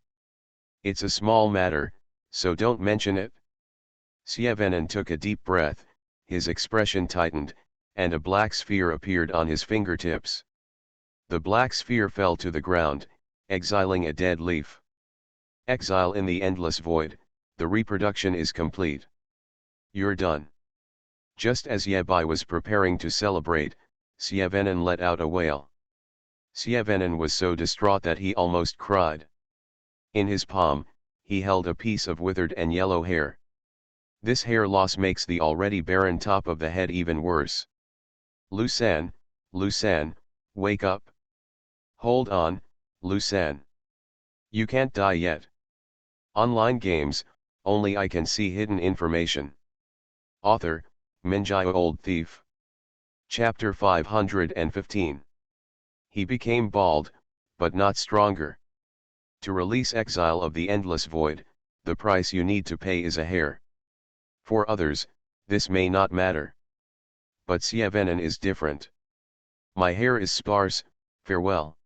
It's a small matter, so don't mention it. Xie took a deep breath, his expression tightened, and a black sphere appeared on his fingertips. The black sphere fell to the ground, exiling a dead leaf. Exile in the endless void, the reproduction is complete. You're done. Just as Ye Bai was preparing to celebrate, Xie let out a wail. Xie was so distraught that he almost cried. In his palm, he held a piece of withered and yellow hair. This hair loss makes the already barren top of the head even worse. Lusan, wake up. Hold on, Lusan. You can't die yet. Online games, only I can see hidden information. Author, Minjai Old Thief. Chapter 515. He became bald, but not stronger. To release Exile of the Endless Void, the price you need to pay is a hair. For others, this may not matter. But Xie is different. My hair is sparse, farewell.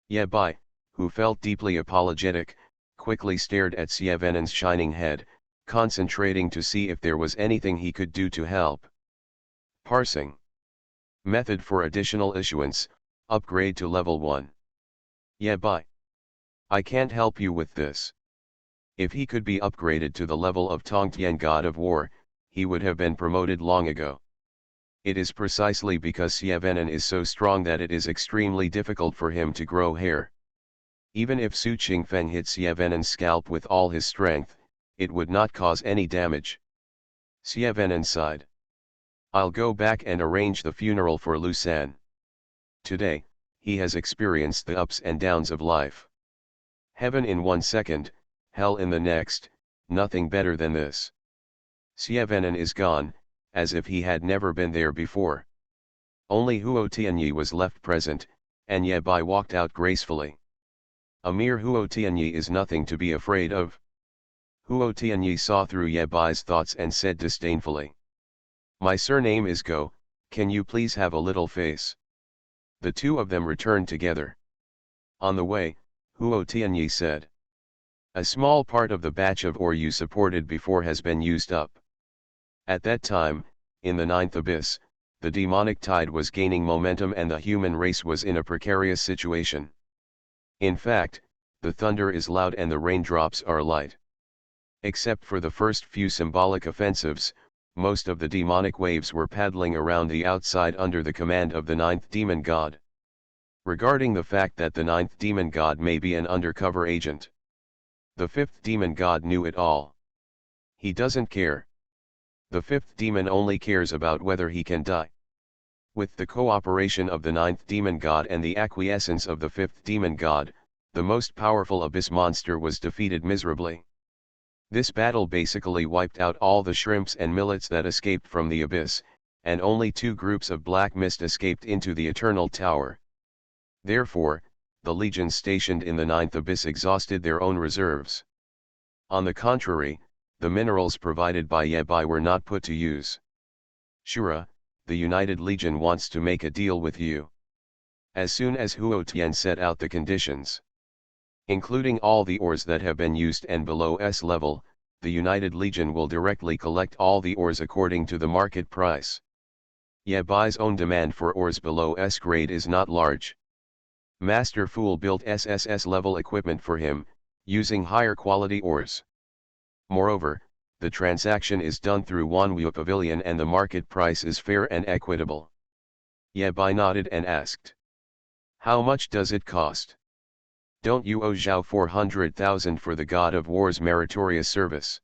Ye Bai, who felt deeply apologetic, quickly stared at Xie shining head, concentrating to see if there was anything he could do to help. Parsing. Method for additional issuance, upgrade to level 1. Ye Bai. I can't help you with this. If he could be upgraded to the level of Tongtian God of War, he would have been promoted long ago. It is precisely because Xie is so strong that it is extremely difficult for him to grow hair. Even if Su Qingfeng hit Xie scalp with all his strength, it would not cause any damage. Xie sighed. I'll go back and arrange the funeral for Lusan. Today, he has experienced the ups and downs of life. Heaven in 1 second, hell in the next, nothing better than this. Xie is gone, as if he had never been there before. Only Huo Tianyi was left present, and Ye Bai walked out gracefully. A mere Huo Tianyi is nothing to be afraid of. Huo Tianyi saw through Ye Bai's thoughts and said disdainfully. My surname is Go, can you please have a little face? The two of them returned together. On the way, Huo Tianyi said. A small part of the batch of ore you supported before has been used up. At that time, in the 9th abyss, the demonic tide was gaining momentum and the human race was in a precarious situation. In fact, the thunder is loud and the raindrops are light. Except for the first few symbolic offensives, most of the demonic waves were paddling around the outside under the command of the ninth demon god. Regarding the fact that the ninth demon god may be an undercover agent, the fifth demon god knew it all. He doesn't care. The fifth demon only cares about whether he can die. With the cooperation of the ninth demon god and the acquiescence of the fifth demon god, the most powerful abyss monster was defeated miserably. This battle basically wiped out all the shrimps and millets that escaped from the abyss, and only 2 groups of black mist escaped into the Eternal Tower. Therefore, the legions stationed in the ninth abyss exhausted their own reserves. On the contrary, the minerals provided by Yabai were not put to use. Shura, the United Legion wants to make a deal with you. As soon as Huo Tian set out the conditions, including all the ores that have been used and below S level, the United Legion will directly collect all the ores according to the market price. Yabai's own demand for ores below S grade is not large. Master Fool built SSS level equipment for him, using higher quality ores. Moreover, the transaction is done through Wanwu Pavilion and the market price is fair and equitable. Yabai nodded and asked, "How much does it cost? Don't you owe Zhao 400,000 for the God of War's meritorious service?"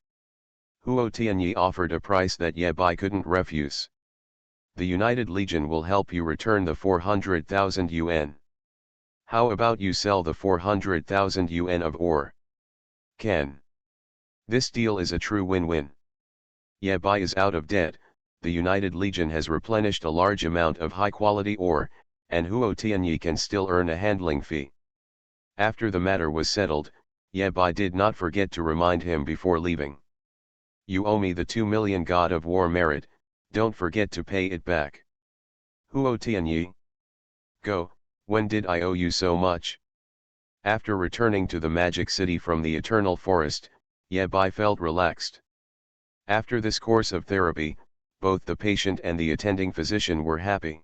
Huo Tianyi offered a price that Yabai couldn't refuse. "The United Legion will help you return the 400,000 yuan. How about you sell the 400,000 yuan of ore? Can? This deal is a true win-win. Yabai is out of debt, the United Legion has replenished a large amount of high-quality ore, and Huo Tianyi can still earn a handling fee." After the matter was settled, Yabai did not forget to remind him before leaving. "You owe me the 2 million God of War merit, don't forget to pay it back." Huo Tianyi. "Go, when did I owe you so much?" After returning to the Magic City from the Eternal Forest, Yabai felt relaxed. After this course of therapy, both the patient and the attending physician were happy.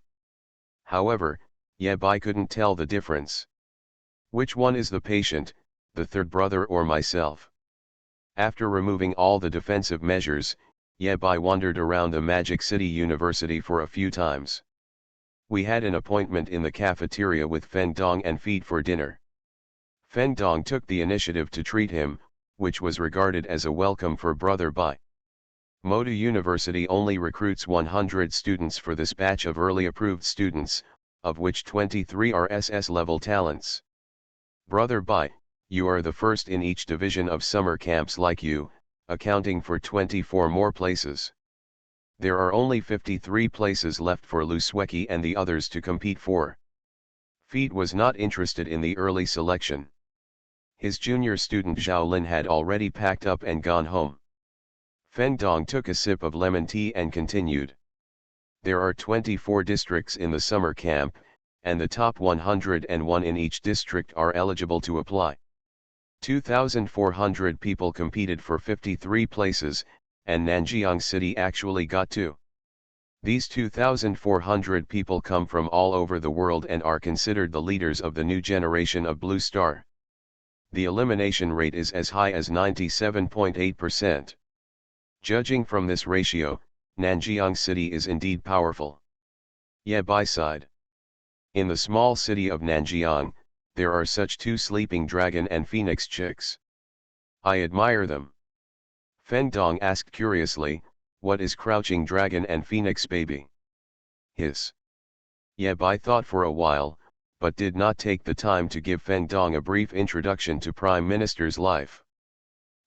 However, Yabai couldn't tell the difference. Which one is the patient, the third brother or myself? After removing all the defensive measures, Yabai wandered around the Magic City University for a few times. We had an appointment in the cafeteria with Feng Dong and feed for dinner. Feng Dong took the initiative to treat him, which was regarded as a welcome for Brother Bai. Modu University only recruits 100 students for this batch of early approved students, of which 23 are SS-level talents. Brother Bai, you are the first in each division of summer camps like you, accounting for 24 more places. There are only 53 places left for Lu Sueki and the others to compete for. Feed was not interested in the early selection. His junior student Zhao Lin had already packed up and gone home. Feng Dong took a sip of lemon tea and continued. There are 24 districts in the summer camp, and the top 101 in each district are eligible to apply. 2,400 people competed for 53 places, and Nanjiang City actually got 2. These 2,400 people come from all over the world and are considered the leaders of the new generation of Blue Star. The elimination rate is as high as 97.8%. Judging from this ratio, Nanjiang City is indeed powerful. Yabai sighed. In the small city of Nanjiang, there are such 2 sleeping dragon and phoenix chicks. I admire them. Feng Dong asked curiously, what is crouching dragon and phoenix baby? His. Yabai thought for a while, but did not take the time to give Feng Dong a brief introduction to Prime Minister's life.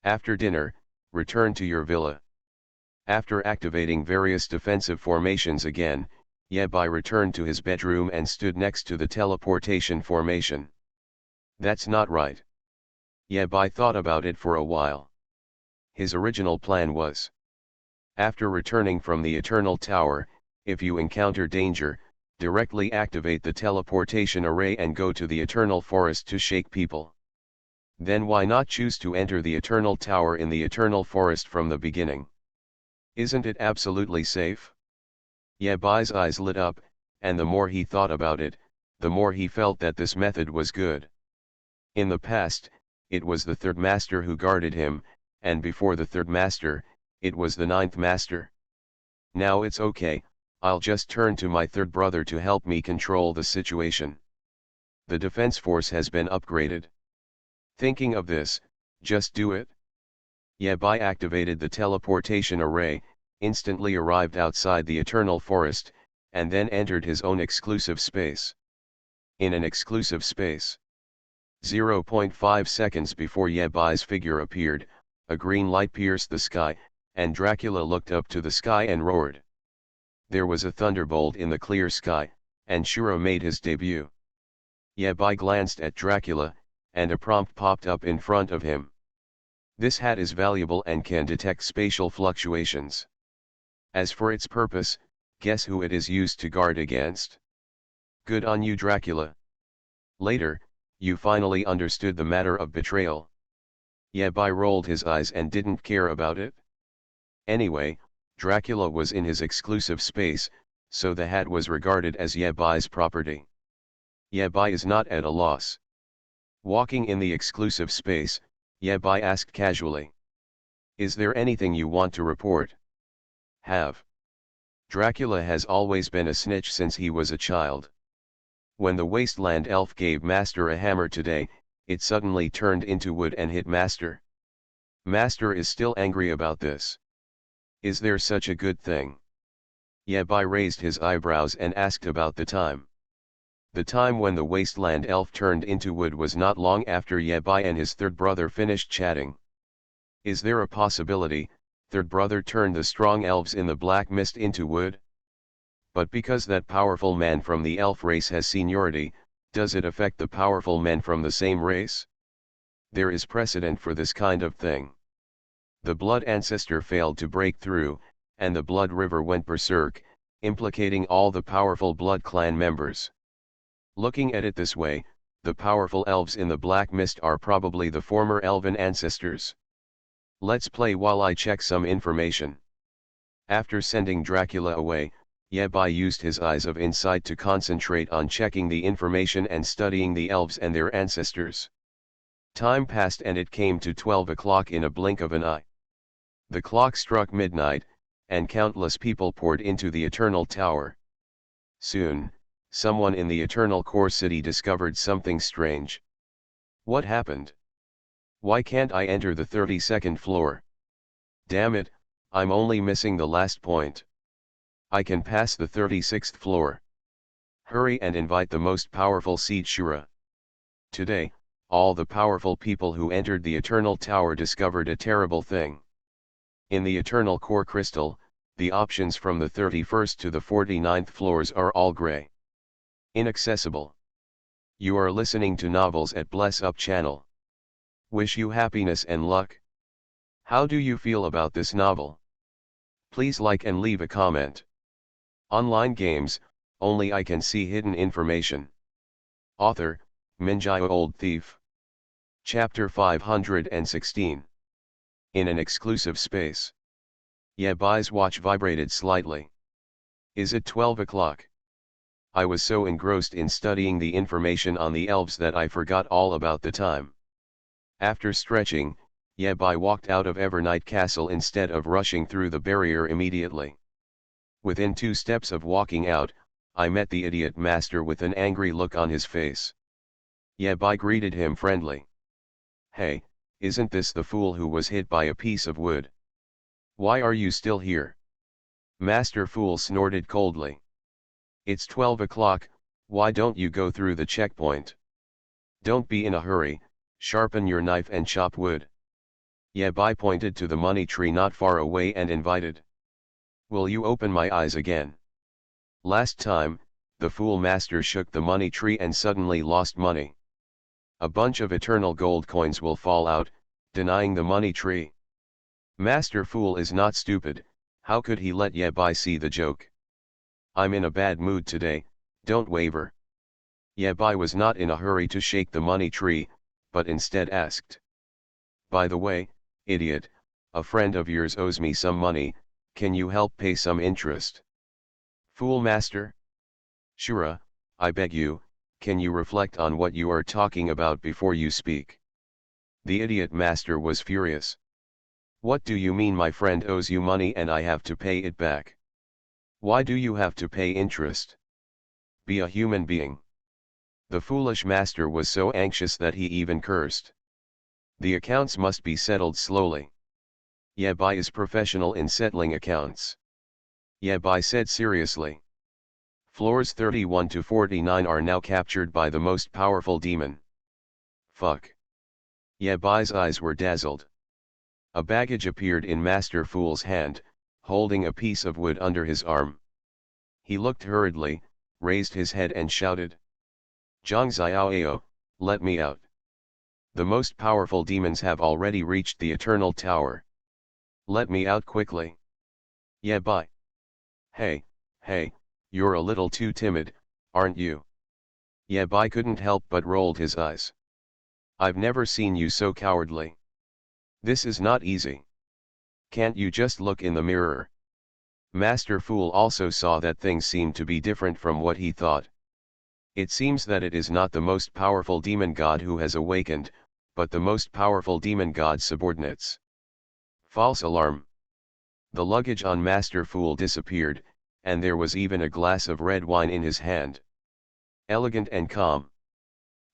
After dinner, return to your villa. After activating various defensive formations again, Yabai returned to his bedroom and stood next to the teleportation formation. That's not right. Yabai thought about it for a while. His original plan was, after returning from the Eternal Tower, if you encounter danger, directly activate the teleportation array and go to the Eternal Forest to shake people. Then why not choose to enter the Eternal Tower in the Eternal Forest from the beginning? Isn't it absolutely safe? Yabai's eyes lit up, and the more he thought about it, the more he felt that this method was good. In the past, it was the third master who guarded him, and before the third master, it was the ninth master. Now it's okay, I'll just turn to my third brother to help me control the situation. The defense force has been upgraded. Thinking of this, just do it. Yabai activated the teleportation array, instantly arrived outside the Eternal Forest, and then entered his own exclusive space. In an exclusive space. 0.5 seconds before Yabai's figure appeared, a green light pierced the sky, and Dracula looked up to the sky and roared. There was a thunderbolt in the clear sky, and Shura made his debut. Yabai glanced at Dracula, and a prompt popped up in front of him. This hat is valuable and can detect spatial fluctuations. As for its purpose, guess who it is used to guard against? Good on you, Dracula. Later, you finally understood the matter of betrayal. Yabai rolled his eyes and didn't care about it. Anyway, Dracula was in his exclusive space, so the hat was regarded as Yabai's property. Yabai is not at a loss. Walking in the exclusive space, Yabai asked casually. Is there anything you want to report? Have. Dracula has always been a snitch since he was a child. When the Wasteland Elf gave Master a hammer today, it suddenly turned into wood and hit Master. Master is still angry about this. Is there such a good thing? Yabai raised his eyebrows and asked about the time. The time when the Wasteland Elf turned into wood was not long after Yabai and his third brother finished chatting. Is there a possibility, third brother turned the strong elves in the black mist into wood? But because that powerful man from the elf race has seniority, does it affect the powerful men from the same race? There is precedent for this kind of thing. The blood ancestor failed to break through, and the blood river went berserk, implicating all the powerful blood clan members. Looking at it this way, the powerful elves in the black mist are probably the former elven ancestors. Let's play while I check some information. After sending Dracula away, Yabai used his eyes of insight to concentrate on checking the information and studying the elves and their ancestors. Time passed and it came to 12 o'clock in a blink of an eye. The clock struck midnight, and countless people poured into the Eternal Tower. Soon, someone in the Eternal Core City discovered something strange. What happened? Why can't I enter the 32nd floor? Damn it, I'm only missing the last point. I can pass the 36th floor. Hurry and invite the most powerful seed Shura. Today, all the powerful people who entered the Eternal Tower discovered a terrible thing. In the Eternal Core Crystal, the options from the 31st to the 49th floors are all gray. Inaccessible. You are listening to Novels at Bless Up channel. Wish you happiness and luck. How do you feel about this novel? Please like and leave a comment. Online games, only I can see hidden information. Author, Minjai Old Thief. Chapter 516. In an exclusive space. Yabai's watch vibrated slightly. Is it 12 o'clock? I was so engrossed in studying the information on the elves that I forgot all about the time. After stretching, Yabai walked out of Evernight Castle instead of rushing through the barrier immediately. Within 2 steps of walking out, I met the idiot master with an angry look on his face. Yabai greeted him friendly. Hey, isn't this the fool who was hit by a piece of wood? Why are you still here? Master Fool snorted coldly. It's 12 o'clock, why don't you go through the checkpoint? Don't be in a hurry, sharpen your knife and chop wood. Yabai pointed to the money tree not far away and invited. Will you open my eyes again? Last time, the Fool Master shook the money tree and suddenly lost money. A bunch of eternal gold coins will fall out, denying the money tree. Master Fool is not stupid, how could he let Yabai see the joke? I'm in a bad mood today, don't waver. Yabai was not in a hurry to shake the money tree, but instead asked. By the way, idiot, a friend of yours owes me some money, can you help pay some interest? Fool Master? Shura, I beg you, Can you reflect on what you are talking about before you speak? The idiot master was furious. What do you mean my friend owes you money and I have to pay it back? Why do you have to pay interest? Be a human being. The foolish master was so anxious that he even cursed. The accounts must be settled slowly. Yabai is professional in settling accounts. Yabai said seriously. Floors 31 to 49 are now captured by the most powerful demon. Fuck. Yabai's eyes were dazzled. A baggage appeared in Master Fool's hand, holding a piece of wood under his arm. He looked hurriedly, raised his head and shouted. Zhang Xiaoao, let me out. The most powerful demons have already reached the Eternal Tower. Let me out quickly. Yabai. Hey, you're a little too timid, aren't you? Yabai couldn't help but rolled his eyes. I've never seen you so cowardly. This is not easy. Can't you just look in the mirror? Master Fool also saw that things seemed to be different from what he thought. It seems that it is not the most powerful demon god who has awakened, but the most powerful demon god's subordinates. False alarm. The luggage on Master Fool disappeared, and there was even a glass of red wine in his hand. Elegant and calm.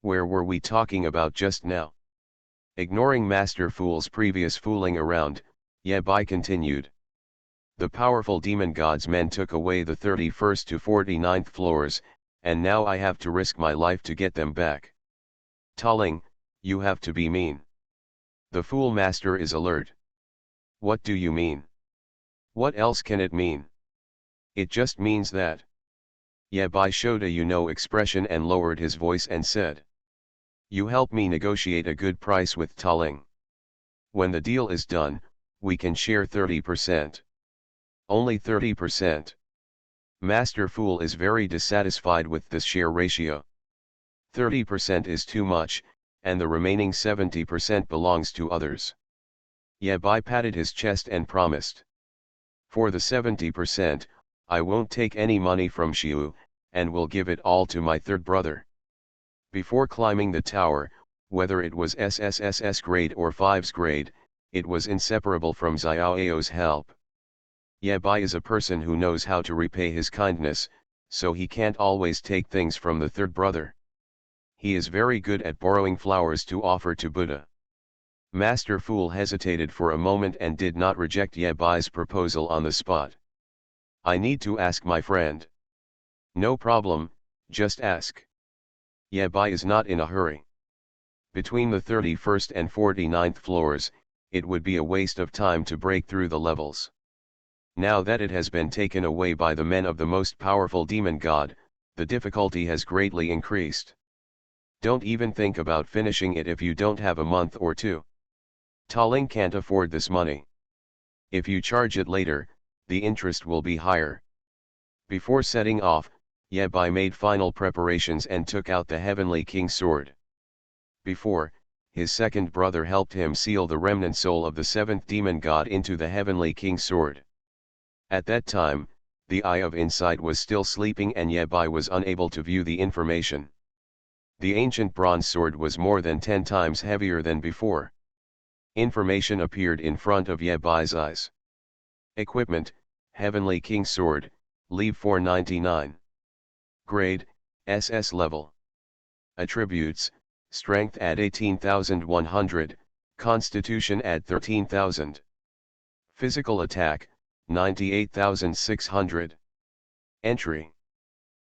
Where were we talking about just now? Ignoring Master Fool's previous fooling around, Yabai continued. The powerful demon god's men took away the 31st to 49th floors, and now I have to risk my life to get them back. Taling, you have to be mean. The Fool Master is alert. What do you mean? What else can it mean? It just means that. Yabai showed a you-know expression and lowered his voice and said. You help me negotiate a good price with Taling. When the deal is done, we can share 30%. Only 30%. Master Fool is very dissatisfied with this share ratio. 30% is too much, and the remaining 70% belongs to others. Yabai patted his chest and promised. For the 70%, I won't take any money from Xiu, and will give it all to my third brother. Before climbing the tower, whether it was SSSS grade or 5's grade, it was inseparable from Xiaoao's help. Yabai is a person who knows how to repay his kindness, so he can't always take things from the third brother. He is very good at borrowing flowers to offer to Buddha. Master Fool hesitated for a moment and did not reject Yabai's proposal on the spot. I need to ask my friend. No problem, just ask. Yabai is not in a hurry. Between the 31st and 49th floors, it would be a waste of time to break through the levels. Now that it has been taken away by the men of the most powerful demon god, the difficulty has greatly increased. Don't even think about finishing it if you don't have a month or two. Taling can't afford this money. If you charge it later, the interest will be higher. Before setting off, Yabai made final preparations and took out the Heavenly King's sword. Before, his second brother helped him seal the remnant soul of the seventh demon god into the Heavenly King's sword. At that time, the Eye of Insight was still sleeping and Yabai was unable to view the information. The ancient bronze sword was more than 10 times heavier than before. Information appeared in front of Yabai's eyes. Equipment, Heavenly King's sword, Leave 499. Grade, SS level. Attributes, Strength at 18,100, Constitution at 13,000. Physical attack, 98,600. Entry.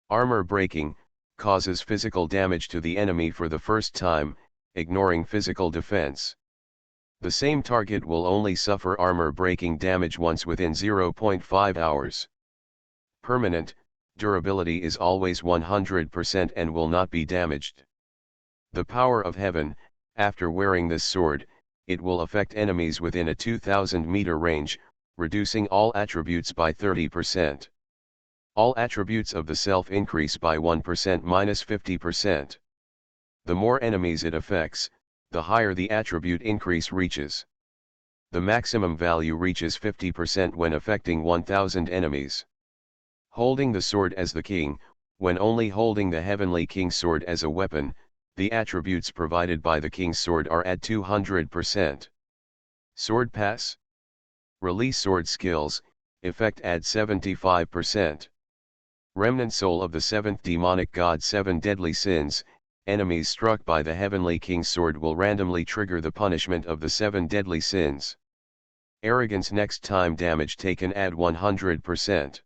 Armor breaking, causes physical damage to the enemy for the first time, ignoring physical defense. The same target will only suffer armor breaking damage once within 0.5 hours. Permanent, durability is always 100% and will not be damaged. The power of heaven, after wearing this sword, it will affect enemies within a 2,000 meter range, reducing all attributes by 30%. All attributes of the self increase by 1% minus 50%. The more enemies it affects, the higher the attribute increase reaches. The maximum value reaches 50% when affecting 1,000 enemies. Holding the sword as the king, When only holding the Heavenly King's Sword as a weapon, the attributes provided by the King's Sword are at 200%. Sword Pass. Release Sword Skills, effect at 75%. Remnant Soul of the 7th Demonic God 7 Deadly Sins, enemies struck by the Heavenly King's Sword will randomly trigger the punishment of the 7 deadly sins. Arrogance next time damage taken add 100%.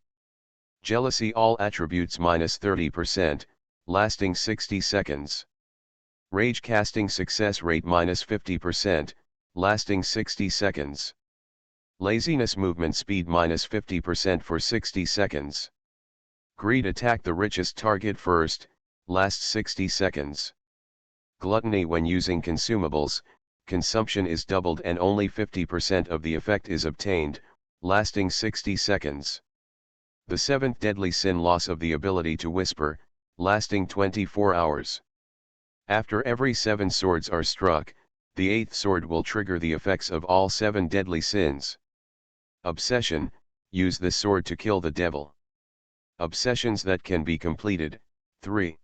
Jealousy all attributes -30%, lasting 60 seconds. Rage casting success rate -50%, lasting 60 seconds. Laziness movement speed -50% for 60 seconds. Greed attack the richest target first, lasts 60 seconds. Gluttony when using consumables, consumption is doubled and only 50% of the effect is obtained, lasting 60 seconds. The 7th deadly sin loss of the ability to whisper, lasting 24 hours. After every 7 swords are struck, the 8th sword will trigger the effects of all 7 deadly sins. Obsession, use this sword to kill the devil. Obsessions that can be completed, 3.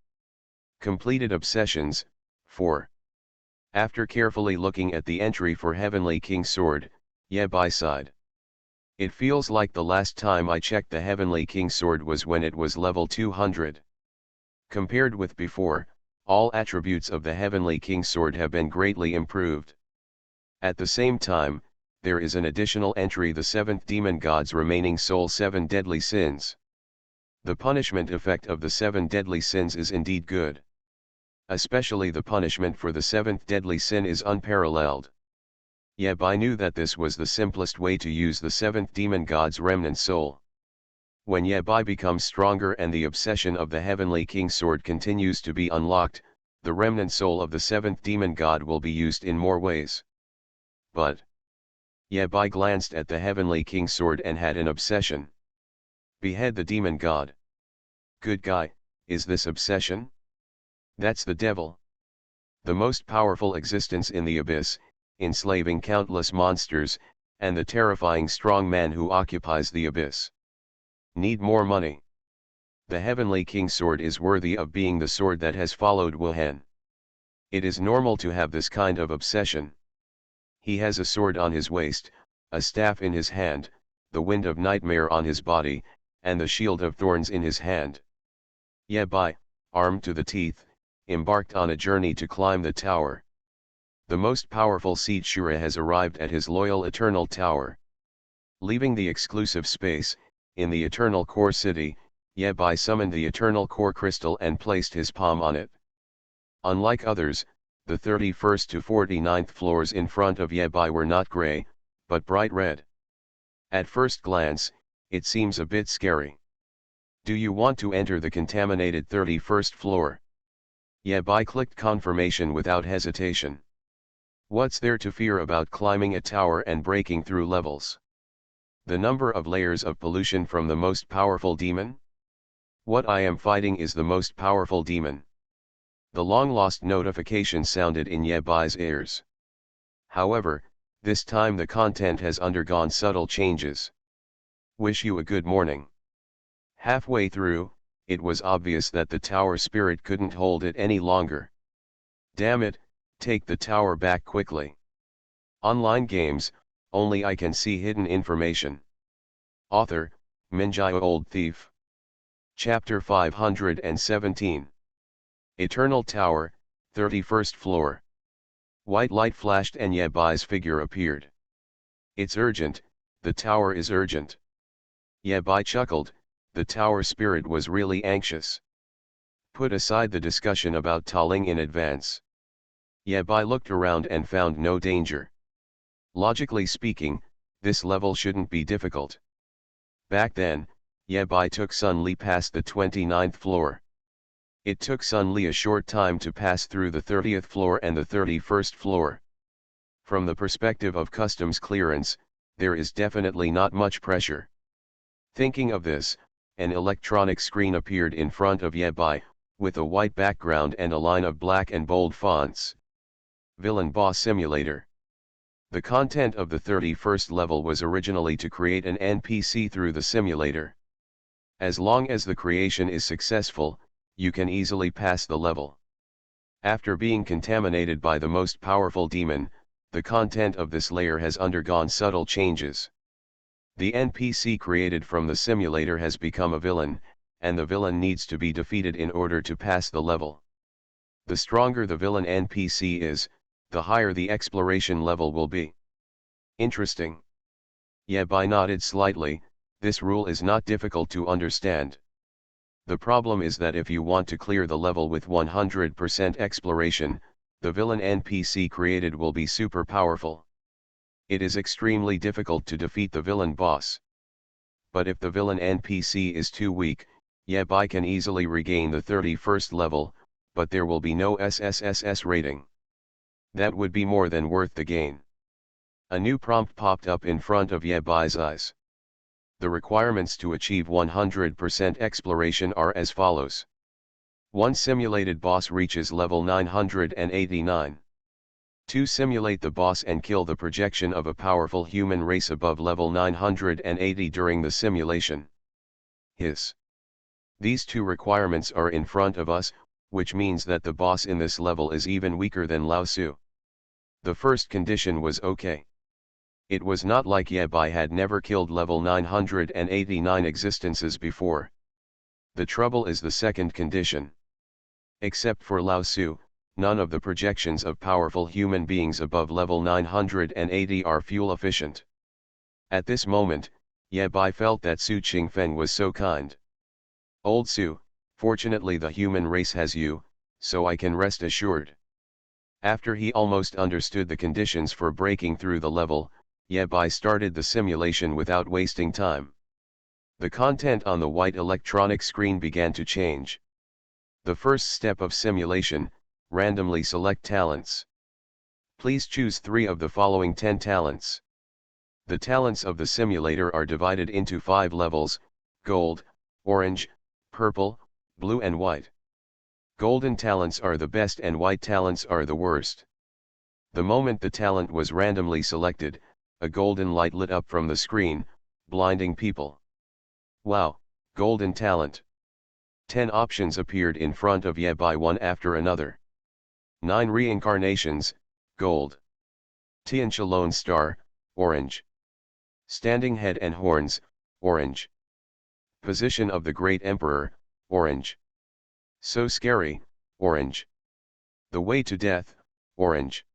Completed obsessions, 4. After carefully looking at the entry for Heavenly King's Sword, by side. It feels like the last time I checked the Heavenly King's Sword was when it was level 200. Compared with before, all attributes of the Heavenly King's Sword have been greatly improved. At the same time, there is an additional entry, the 7th Demon God's Remaining Soul 7 Deadly Sins. The punishment effect of the 7 deadly sins is indeed good. Especially the punishment for the 7th deadly sin is unparalleled. I knew that this was the simplest way to use the 7th Demon God's Remnant Soul. When Yabai becomes stronger and the obsession of the Heavenly King's Sword continues to be unlocked, the Remnant Soul of the 7th Demon God will be used in more ways. But Yabai glanced at the Heavenly King's Sword and had an obsession. Behead the Demon God. Good guy, is this obsession? That's the devil. The most powerful existence in the abyss, enslaving countless monsters, and the terrifying strong man who occupies the abyss. Need more money. The Heavenly King's Sword is worthy of being the sword that has followed Wuhan. It is normal to have this kind of obsession. He has a sword on his waist, a staff in his hand, the wind of nightmare on his body, and the shield of thorns in his hand. Yabai, armed to the teeth, embarked on a journey to climb the tower. The most powerful Seed Shura has arrived at his loyal Eternal Tower. Leaving the exclusive space, in the Eternal Core City, Yabai summoned the Eternal Core Crystal and placed his palm on it. Unlike others, the 31st to 49th floors in front of Yabai were not grey, but bright red. At first glance, it seems a bit scary. Do you want to enter the contaminated 31st floor? Yabai clicked confirmation without hesitation. What's there to fear about climbing a tower and breaking through levels? The number of layers of pollution from the most powerful demon? What I am fighting is the most powerful demon. The long-lost notification sounded in Yabai's ears. However, this time the content has undergone subtle changes. Wish you a good morning. Halfway through, it was obvious that the tower spirit couldn't hold it any longer. Damn it, take the tower back quickly. Online games, only I can see hidden information. Author, Minjai Old Thief. Chapter 517. Eternal Tower, 31st floor. White light flashed and Yabai's figure appeared. It's urgent, the tower is urgent. Yabai chuckled, the tower spirit was really anxious. Put aside the discussion about tolling in advance. Yabai looked around and found no danger. Logically speaking, this level shouldn't be difficult. Back then, Yabai took Sun Li past the 29th floor. It took Sun Li a short time to pass through the 30th floor and the 31st floor. From the perspective of customs clearance, there is definitely not much pressure. Thinking of this, an electronic screen appeared in front of Yabai, with a white background and a line of black and bold fonts. Villain Boss Simulator. The content of the 31st level was originally to create an NPC through the simulator. As long as the creation is successful, you can easily pass the level. After being contaminated by the most powerful demon, the content of this layer has undergone subtle changes. The NPC created from the simulator has become a villain, and the villain needs to be defeated in order to pass the level. The stronger the villain NPC is, the higher the exploration level will be. Interesting. Yabai nodded slightly. This rule is not difficult to understand. The problem is that if you want to clear the level with 100% exploration, the villain NPC created will be super powerful. It is extremely difficult to defeat the villain boss. But if the villain NPC is too weak, Yabai can easily regain the 31st level, but there will be no SSSS rating. That would be more than worth the gain. A new prompt popped up in front of Yabai's eyes. The requirements to achieve 100% exploration are as follows. 1. Simulated boss reaches level 989. 2. Simulate the boss and kill the projection of a powerful human race above level 980 during the simulation. These two requirements are in front of us, which means that the boss in this level is even weaker than Lao Su. The first condition was okay. It was not like Yabai had never killed level 989 existences before. The trouble is the second condition. Except for Lao Su, none of the projections of powerful human beings above level 980 are fuel efficient. At this moment, Yabai felt that Su Qingfen was so kind. Old Su, fortunately the human race has you, so I can rest assured. After he almost understood the conditions for breaking through the level, Yabai started the simulation without wasting time. The content on the white electronic screen began to change. The first step of simulation, randomly select talents. Please choose 3 of the following 10 talents. The talents of the simulator are divided into 5 levels: gold, orange, purple, blue and white. Golden talents are the best and white talents are the worst. The moment the talent was randomly selected, a golden light lit up from the screen, blinding people. Wow, golden talent. 10 options appeared in front of Yabai one after another. 9 reincarnations, gold. Tianxia Lone Star, orange. Standing head and horns, orange. Position of the Great Emperor, orange. So scary, orange. The Way to Death, orange.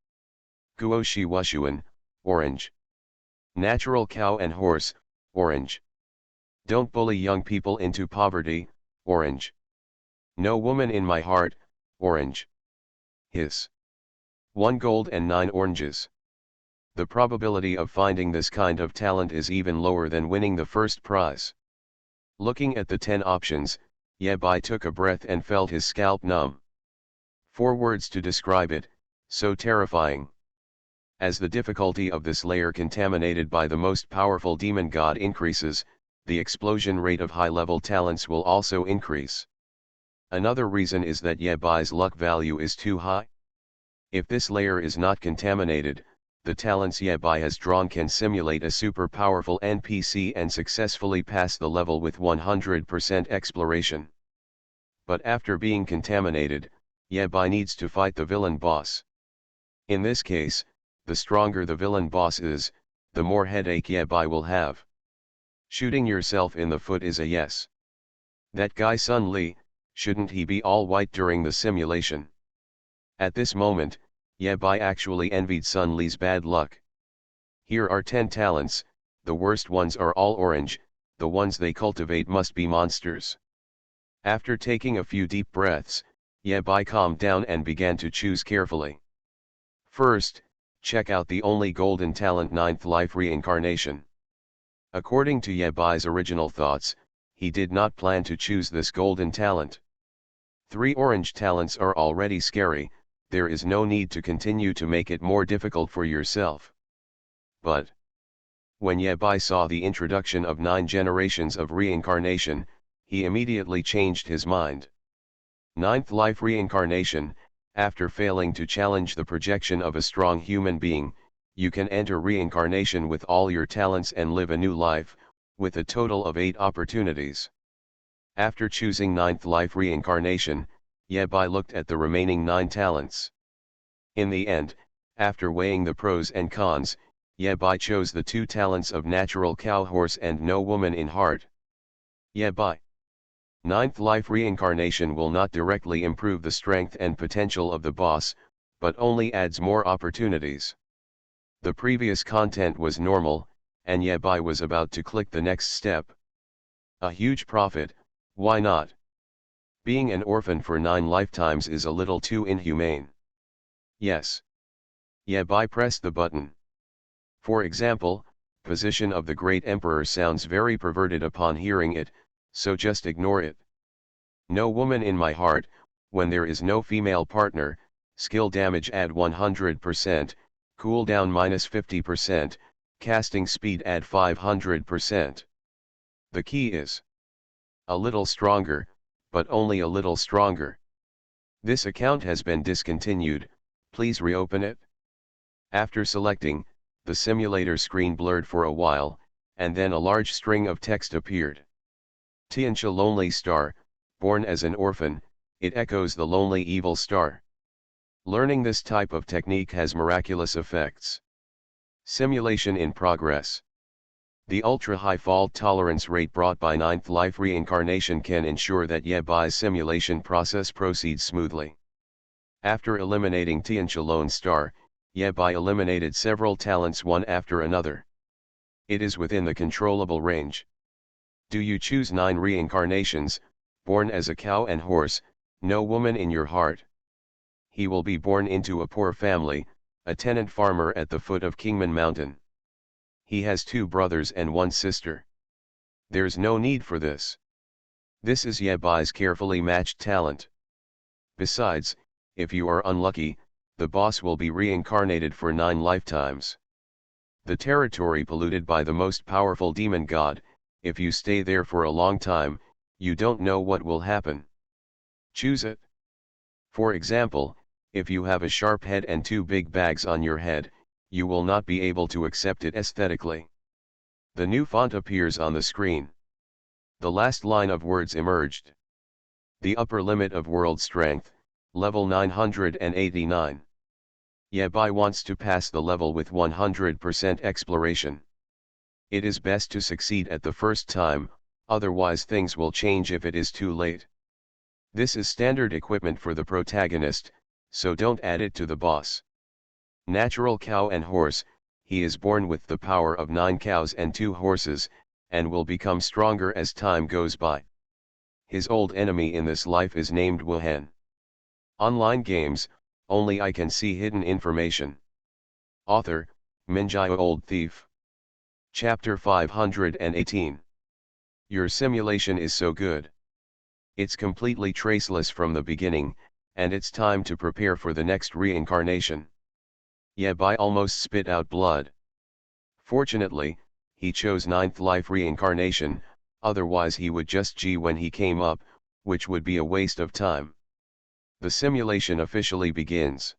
Guo Shi Wushuan, orange. Natural Cow and Horse, orange. Don't bully young people into poverty, orange. No woman in my heart, orange. 1 gold and 9 oranges. The probability of finding this kind of talent is even lower than winning the first prize. Looking at the 10 options, Yabai took a breath and felt his scalp numb. 4 words to describe it: so terrifying. As the difficulty of this layer contaminated by the most powerful demon god increases, the explosion rate of high-level talents will also increase. Another reason is that Yabai's luck value is too high. If this layer is not contaminated, the talents Yabai has drawn can simulate a super powerful NPC and successfully pass the level with 100% exploration. But after being contaminated, Yabai needs to fight the villain boss. In this case, the stronger the villain boss is, the more headache Yabai will have. Shooting yourself in the foot is a yes. That guy Sun Li, shouldn't he be all white during the simulation? At this moment, Yabai actually envied Sun Li's bad luck. Here are 10 talents, the worst ones are all orange, the ones they cultivate must be monsters. After taking a few deep breaths, Yabai calmed down and began to choose carefully. First, check out the only golden talent 9th life reincarnation. According to Yabai's original thoughts, he did not plan to choose this golden talent. 3 orange talents are already scary, there is no need to continue to make it more difficult for yourself. But when Yabai saw the introduction of 9 generations of reincarnation, he immediately changed his mind. 9th life reincarnation: after failing to challenge the projection of a strong human being, you can enter reincarnation with all your talents and live a new life, with a total of 8 opportunities. After choosing ninth life reincarnation, Yebai looked at the remaining 9 talents. In the end, after weighing the pros and cons, Yebai chose the 2 talents of natural cow horse and no woman in heart. Yebai. Ninth life reincarnation will not directly improve the strength and potential of the boss, but only adds more opportunities. The previous content was normal, and Yebai was about to click the next step. A huge profit, why not? Being an orphan for 9 lifetimes is a little too inhumane. Yes. Yebai pressed the button. For example, position of the great emperor sounds very perverted upon hearing it, so just ignore it. No woman in my heart, when there is no female partner, skill damage add 100%, cooldown minus 50%, casting speed add 500%. The key is a little stronger, but only a little stronger. This account has been discontinued, please reopen it. After selecting, the simulator screen blurred for a while, and then a large string of text appeared. Tianxia Lonely Star, born as an orphan, it echoes the lonely evil star. Learning this type of technique has miraculous effects. Simulation in progress. The ultra-high fault tolerance rate brought by ninth life reincarnation can ensure that Yebai's simulation process proceeds smoothly. After eliminating Tianxia Lone Star, Yebai eliminated several talents one after another. It is within the controllable range. Do you choose 9 reincarnations, born as a cow and horse, no woman in your heart? He will be born into a poor family, a tenant farmer at the foot of Kingman Mountain. He has 2 brothers and 1 sister. There's no need for this. This is Yebai's carefully matched talent. Besides, if you are unlucky, the boss will be reincarnated for 9 lifetimes. The territory polluted by the most powerful demon god, if you stay there for a long time, you don't know what will happen. Choose it. For example, if you have a sharp head and 2 big bags on your head, you will not be able to accept it aesthetically. The new font appears on the screen. The last line of words emerged. The upper limit of world strength, level 989. Yebai wants to pass the level with 100% exploration. It is best to succeed at the first time, otherwise things will change if it is too late. This is standard equipment for the protagonist, so don't add it to the boss. Natural cow and horse, he is born with the power of 9 cows and 2 horses, and will become stronger as time goes by. His old enemy in this life is named Wuhan. Online games, only I can see hidden information. Author, Minjai Old Thief. Chapter 518. Your simulation is so good. It's completely traceless from the beginning, and it's time to prepare for the next reincarnation. Yebai almost spit out blood. Fortunately, he chose 9th life reincarnation, otherwise he would just G when he came up, which would be a waste of time. The simulation officially begins.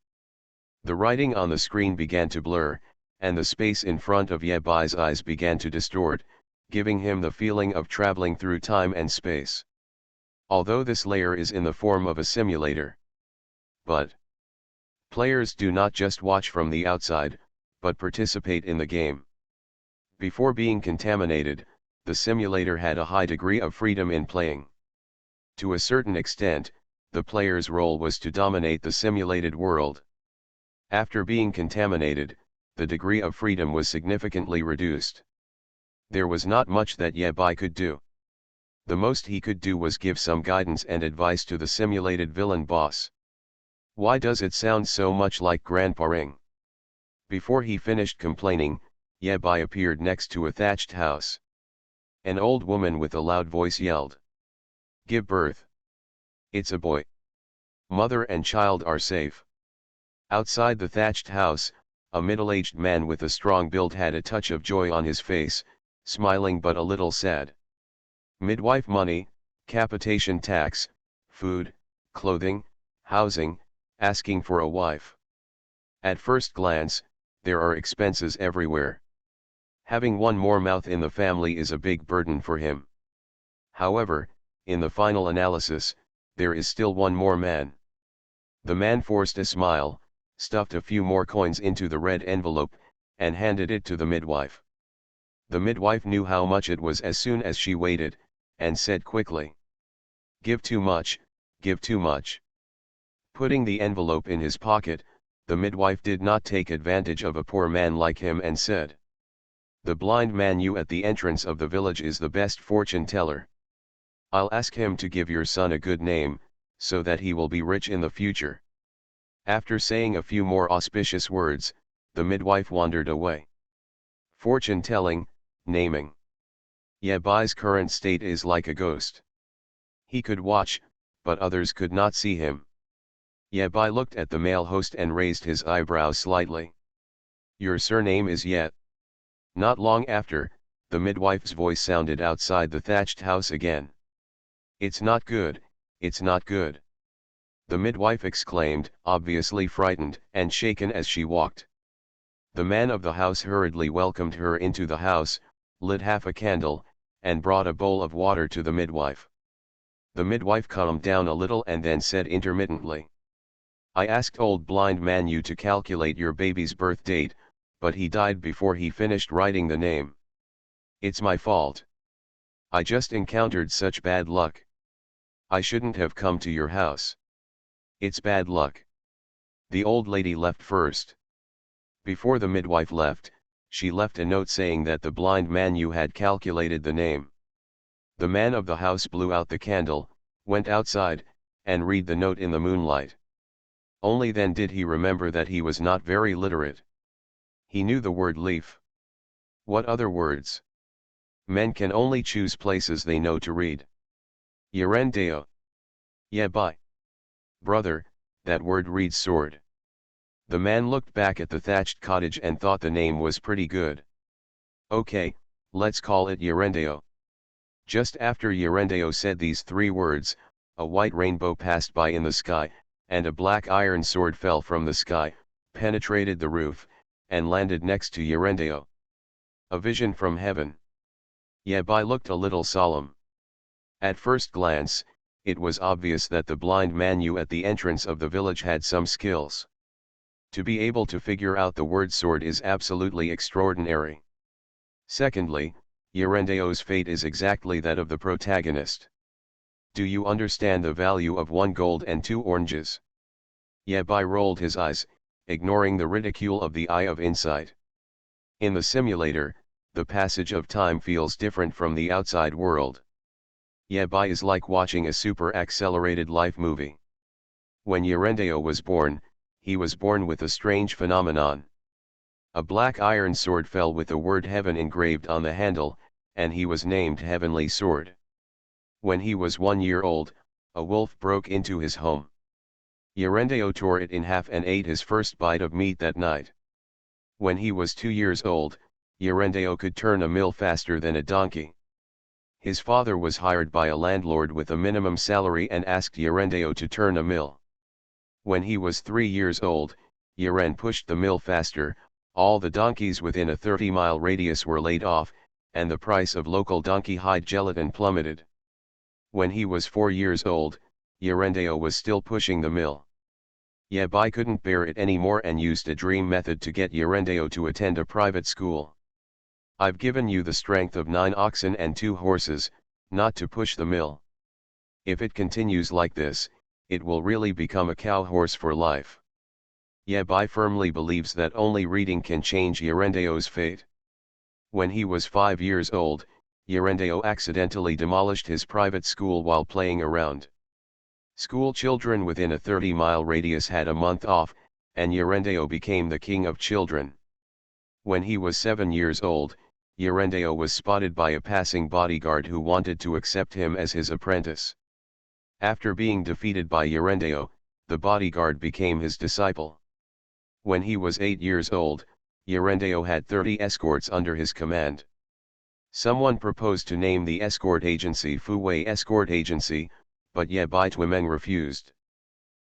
The writing on the screen began to blur, and the space in front of Yebai's eyes began to distort, giving him the feeling of traveling through time and space. Although this layer is in the form of a simulator. But players do not just watch from the outside, but participate in the game. Before being contaminated, the simulator had a high degree of freedom in playing. To a certain extent, the player's role was to dominate the simulated world. After being contaminated, the degree of freedom was significantly reduced. There was not much that Yebai could do. The most he could do was give some guidance and advice to the simulated villain boss. Why does it sound so much like Grandpa Ring? Before he finished complaining, Yebai appeared next to a thatched house. An old woman with a loud voice yelled. Give birth. It's a boy. Mother and child are safe. Outside the thatched house, a middle-aged man with a strong build had a touch of joy on his face, smiling but a little sad. Midwife money, capitation tax, food, clothing, housing, asking for a wife. At first glance, there are expenses everywhere. Having one more mouth in the family is a big burden for him. However, in the final analysis, there is still one more man. The man forced a smile, stuffed a few more coins into the red envelope, and handed it to the midwife. The midwife knew how much it was as soon as she weighed it, and said quickly, "Give too much, give too much." Putting the envelope in his pocket, the midwife did not take advantage of a poor man like him and said, "The blind man you at the entrance of the village is the best fortune teller. I'll ask him to give your son a good name, so that he will be rich in the future." After saying a few more auspicious words, the midwife wandered away. Fortune telling, naming. Yabai's current state is like a ghost. He could watch, but others could not see him. Yabai looked at the male host and raised his eyebrows slightly. "Your surname is Yet." Not long after, the midwife's voice sounded outside the thatched house again. "It's not good, it's not good," the midwife exclaimed, obviously frightened and shaken as she walked. The man of the house hurriedly welcomed her into the house, lit half a candle, and brought a bowl of water to the midwife. The midwife calmed down a little and then said intermittently, "I asked old blind man you to calculate your baby's birth date, but he died before he finished writing the name. It's my fault. I just encountered such bad luck. I shouldn't have come to your house. It's bad luck." The old lady left first. Before the midwife left, she left a note saying that the blind man you had calculated the name. The man of the house blew out the candle, went outside, and read the note in the moonlight. Only then did he remember that he was not very literate. He knew the word leaf. What other words? Men can only choose places they know to read. Yerendeo. Yabai. Brother, that word reads sword. The man looked back at the thatched cottage and thought the name was pretty good. "Okay, let's call it Yerendeo." Just after Yerendeo said these three words, a white rainbow passed by in the sky, and a black iron sword fell from the sky, penetrated the roof, and landed next to Yerendeo. A vision from heaven. Yabai looked a little solemn. At first glance, it was obvious that the blind man you at the entrance of the village had some skills. To be able to figure out the word sword is absolutely extraordinary. Secondly, Yerendeo's fate is exactly that of the protagonist. Do you understand the value of 1 gold and 2 oranges? Yabai rolled his eyes, ignoring the ridicule of the eye of insight. In the simulator, the passage of time feels different from the outside world. Yabai is like watching a super-accelerated life movie. When Yerendeo was born, he was born with a strange phenomenon. A black iron sword fell with the word heaven engraved on the handle, and he was named Heavenly Sword. When he was 1 year old, a wolf broke into his home. Yerendeo tore it in half and ate his first bite of meat that night. When he was 2 years old, Yerendeo could turn a mill faster than a donkey. His father was hired by a landlord with a minimum salary and asked Yerendeo to turn a mill. When he was 3 years old, Yeren pushed the mill faster, all the donkeys within a 30-mile radius were laid off, and the price of local donkey hide gelatin plummeted. When he was 4 years old, Yerendeo was still pushing the mill. Yabai couldn't bear it anymore and used a dream method to get Yerendeo to attend a private school. "I've given you the strength of 9 oxen and 2 horses, not to push the mill. If it continues like this, it will really become a cow horse for life." Yabai firmly believes that only reading can change Yerendeo's fate. When he was 5 years old, Yerendeo accidentally demolished his private school while playing around. School children within a 30-mile radius had a month off, and Yerendeo became the king of children. When he was 7 years old, Yerendeo was spotted by a passing bodyguard who wanted to accept him as his apprentice. After being defeated by Yerendeo, the bodyguard became his disciple. When he was 8 years old, Yerendeo had 30 escorts under his command. Someone proposed to name the escort agency Fuwei Escort Agency, but Yabai Twimeng refused.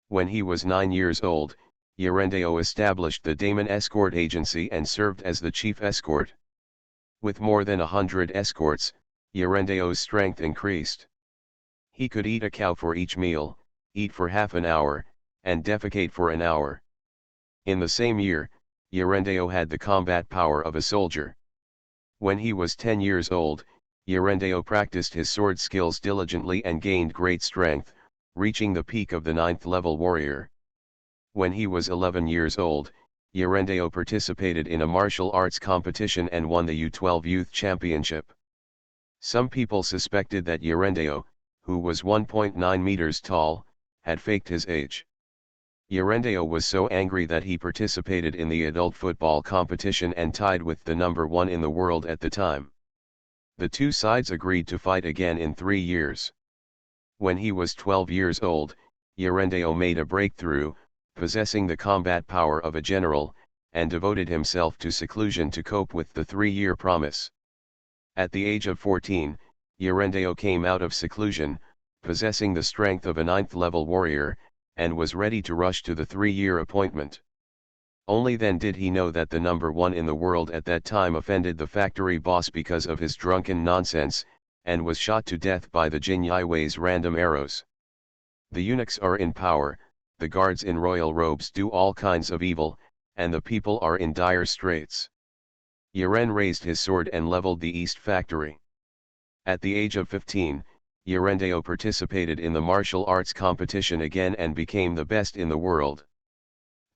When he was 9 years old, Yerendeo established the Daemon Escort Agency and served as the chief escort. With more than 100 escorts, Yerendeo's strength increased. He could eat a cow for each meal, eat for half an hour, and defecate for an hour. In the same year, Yerendeo had the combat power of a soldier. When he was 10 years old, Yerendeo practiced his sword skills diligently and gained great strength, reaching the peak of the 9th level warrior. When he was 11 years old, Yerendeo participated in a martial arts competition and won the U12 Youth Championship. Some people suspected that Yerendeo, who was 1.9 meters tall, had faked his age. Yerendeo was so angry that he participated in the adult football competition and tied with the number 1 in the world at the time. The two sides agreed to fight again in 3 years. When he was 12 years old, Yerendeo made a breakthrough, possessing the combat power of a general, and devoted himself to seclusion to cope with the 3-year promise. At the age of 14, Yerendeo came out of seclusion, possessing the strength of a 9th level warrior, and was ready to rush to the 3-year appointment. Only then did he know that the number 1 in the world at that time offended the factory boss because of his drunken nonsense, and was shot to death by the Jinyaiwei's random arrows. The eunuchs are in power, the guards in royal robes do all kinds of evil, and the people are in dire straits. Yeren raised his sword and leveled the East Factory. At the age of 15, Yerendeo participated in the martial arts competition again and became the best in the world.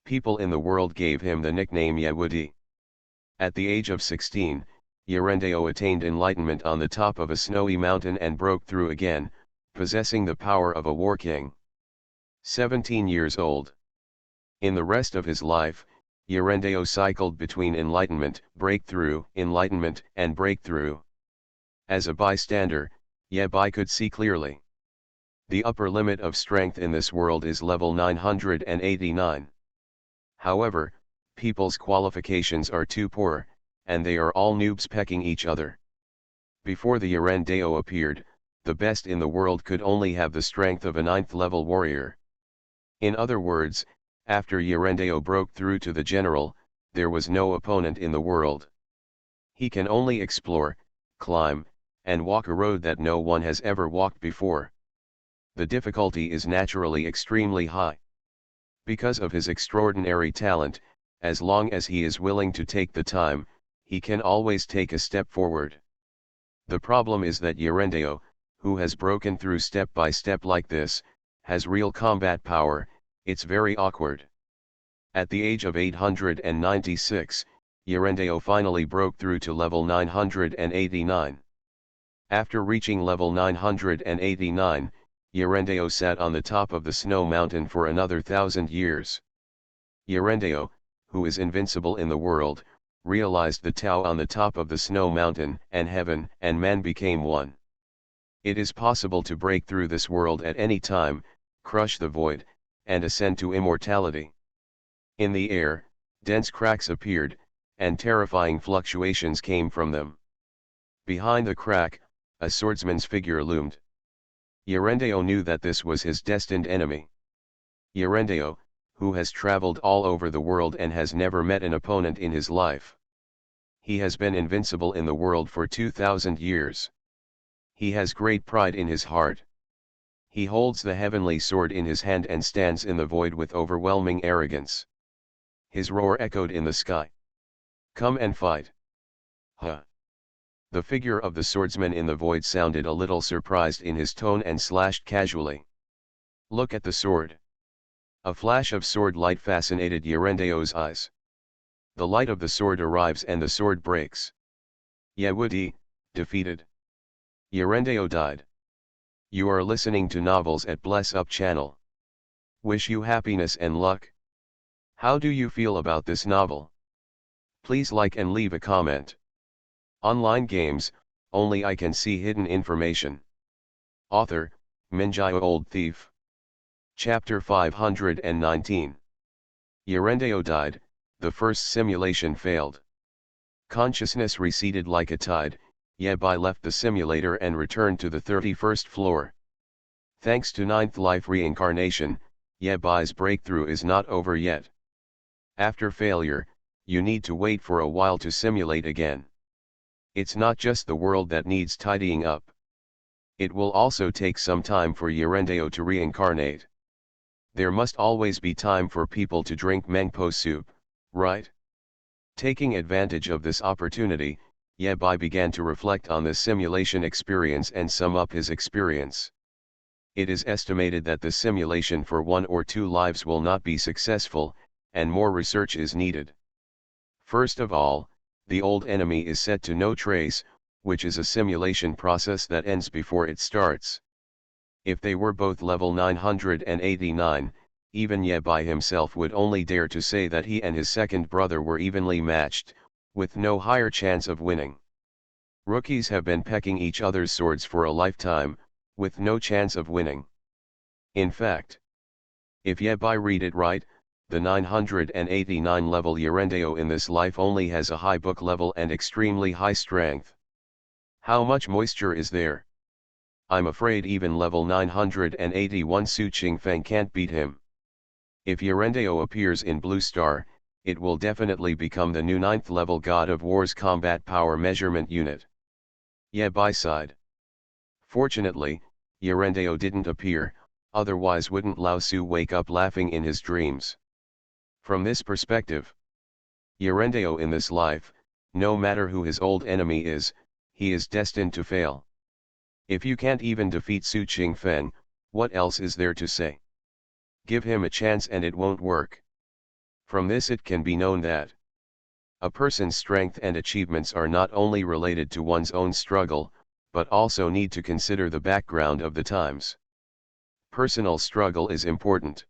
People in the world gave him the nickname Yehudi. At the age of 16, Yerendeo attained enlightenment on the top of a snowy mountain and broke through again, possessing the power of a war king. 17 years old. In the rest of his life, Yerendeo cycled between enlightenment, breakthrough, enlightenment, and breakthrough. As a bystander, Yebai could see clearly. The upper limit of strength in this world is level 989. However, people's qualifications are too poor, and they are all noobs pecking each other. Before the Yerendeo appeared, the best in the world could only have the strength of a 9th level warrior. In other words, after Yerendeo broke through to the general, there was no opponent in the world. He can only explore, climb, and walk a road that no one has ever walked before. The difficulty is naturally extremely high. Because of his extraordinary talent, as long as he is willing to take the time, he can always take a step forward. The problem is that Yerendeo, who has broken through step by step like this, has real combat power. It's very awkward. At the age of 896, Yerendeo finally broke through to level 989. After reaching level 989, Yerendeo sat on the top of the snow mountain for another 1,000 years. Yerendeo, who is invincible in the world, realized the Tao on the top of the snow mountain, and heaven and man became one. It is possible to break through this world at any time, crush the void, and ascend to immortality. In the air, dense cracks appeared, and terrifying fluctuations came from them. Behind the crack, a swordsman's figure loomed. Yerendeo knew that this was his destined enemy. Yerendeo, who has traveled all over the world and has never met an opponent in his life. He has been invincible in the world for 2,000 years. He has great pride in his heart. He holds the heavenly sword in his hand and stands in the void with overwhelming arrogance. His roar echoed in the sky. Come and fight. Huh. The figure of the swordsman in the void sounded a little surprised in his tone and slashed casually. Look at the sword. A flash of sword light fascinated Yerendeo's eyes. The light of the sword arrives and the sword breaks. Yehudi, defeated. Yerendeo died. You are listening to novels at Bless Up channel. Wish you happiness and luck. How do you feel about this novel? Please like and leave a comment. Online games, only I can see hidden information. Author, Minjai Old Thief. Chapter 519. Yerendeo died, the first simulation failed. Consciousness receded like a tide, Yebai left the simulator and returned to the 31st floor. Thanks to 9th life reincarnation, Yebai's breakthrough is not over yet. After failure, you need to wait for a while to simulate again. It's not just the world that needs tidying up. It will also take some time for Yerendeo to reincarnate. There must always be time for people to drink mengpo soup, right? Taking advantage of this opportunity, Yebai began to reflect on this simulation experience and sum up his experience. It is estimated that the simulation for 1 or 2 lives will not be successful, and more research is needed. First of all, the old enemy is set to no trace, which is a simulation process that ends before it starts. If they were both level 989, even Yebai himself would only dare to say that he and his second brother were evenly matched, with no higher chance of winning. Rookies have been pecking each other's swords for a lifetime, with no chance of winning. In fact, if Yebai read it right, the 989 level Yerendeo in this life only has a high book level and extremely high strength. How much moisture is there? I'm afraid even level 981 Su Qingfeng can't beat him. If Yerendeo appears in Blue Star, it will definitely become the new 9th level God of War's combat power measurement unit. Yebai sighed. Fortunately, Yerendeo didn't appear, otherwise wouldn't Lao Su wake up laughing in his dreams. From this perspective, Yerendeo in this life, no matter who his old enemy is, he is destined to fail. If you can't even defeat Su Qingfeng, what else is there to say? Give him a chance and it won't work. From this it can be known that a person's strength and achievements are not only related to one's own struggle, but also need to consider the background of the times. Personal struggle is important.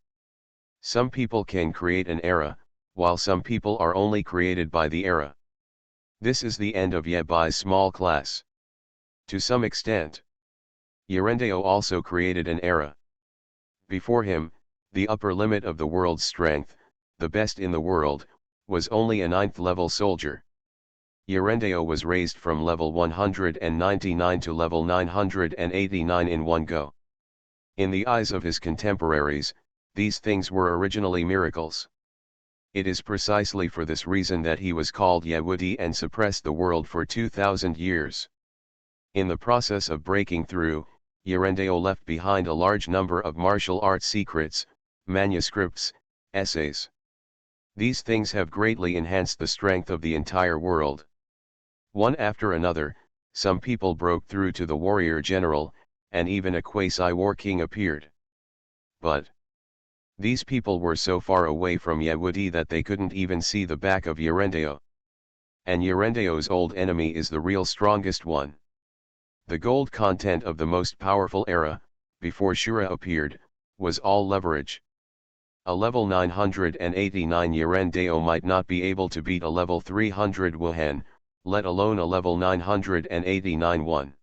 Some people can create an era, while some people are only created by the era. This is the end of Yebai's small class. To some extent, Yerendeo also created an era. Before him, the upper limit of the world's strength, the best in the world, was only a 9th level soldier. Yerendeo was raised from level 199 to level 989 in one go. In the eyes of his contemporaries, these things were originally miracles. It is precisely for this reason that he was called Yehudi and suppressed the world for 2,000 years. In the process of breaking through, Yerendeo left behind a large number of martial arts secrets, manuscripts, essays. These things have greatly enhanced the strength of the entire world. One after another, some people broke through to the warrior general, and even a quasi-war king appeared. But these people were so far away from Yehudi that they couldn't even see the back of Yerendeo. And Yerendeo's old enemy is the real strongest one. The gold content of the most powerful era, before Shura appeared, was all leverage. A level 989 Yerendeo might not be able to beat a level 300 Wuhan, let alone a level 989 one.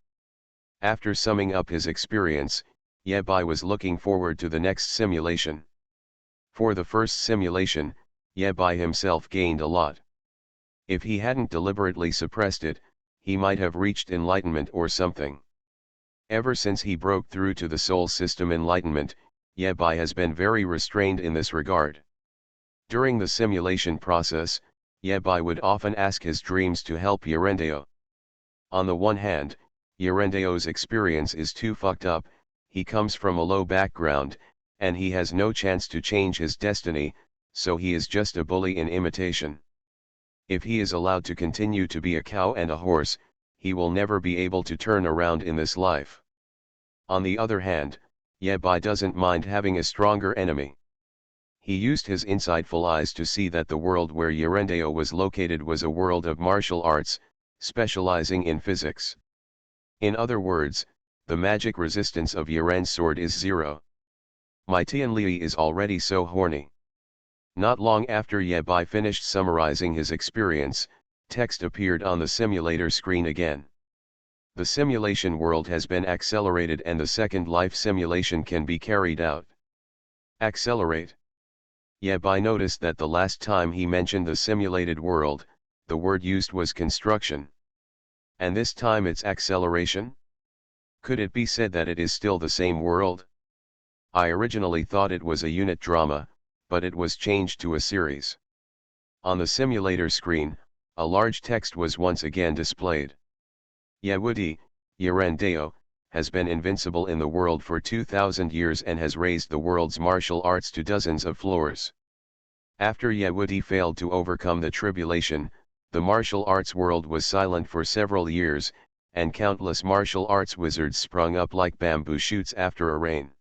After summing up his experience, Yebai was looking forward to the next simulation. For the first simulation, Yebai himself gained a lot. If he hadn't deliberately suppressed it, he might have reached enlightenment or something. Ever since he broke through to the soul system enlightenment, Yebai has been very restrained in this regard. During the simulation process, Yebai would often ask his dreams to help Yerendeo. On the one hand, Yerendeo's experience is too fucked up, he comes from a low background, and he has no chance to change his destiny, so he is just a bully in imitation. If he is allowed to continue to be a cow and a horse, he will never be able to turn around in this life. On the other hand, Yebai doesn't mind having a stronger enemy. He used his insightful eyes to see that the world where Yerendeo was located was a world of martial arts, specializing in physics. In other words, the magic resistance of Yeren's sword is 0. My Tianli is already so horny. Not long after Yebai finished summarizing his experience, text appeared on the simulator screen again. The simulation world has been accelerated and the second life simulation can be carried out. Accelerate. Yebai noticed that the last time he mentioned the simulated world, the word used was construction. And this time it's acceleration? Could it be said that it is still the same world? I originally thought it was a unit drama, but it was changed to a series. On the simulator screen, a large text was once again displayed. Yehudi, Yerendeo, has been invincible in the world for 2000 years and has raised the world's martial arts to dozens of floors. After Yehudi failed to overcome the tribulation, the martial arts world was silent for several years, and countless martial arts wizards sprung up like bamboo shoots after a rain.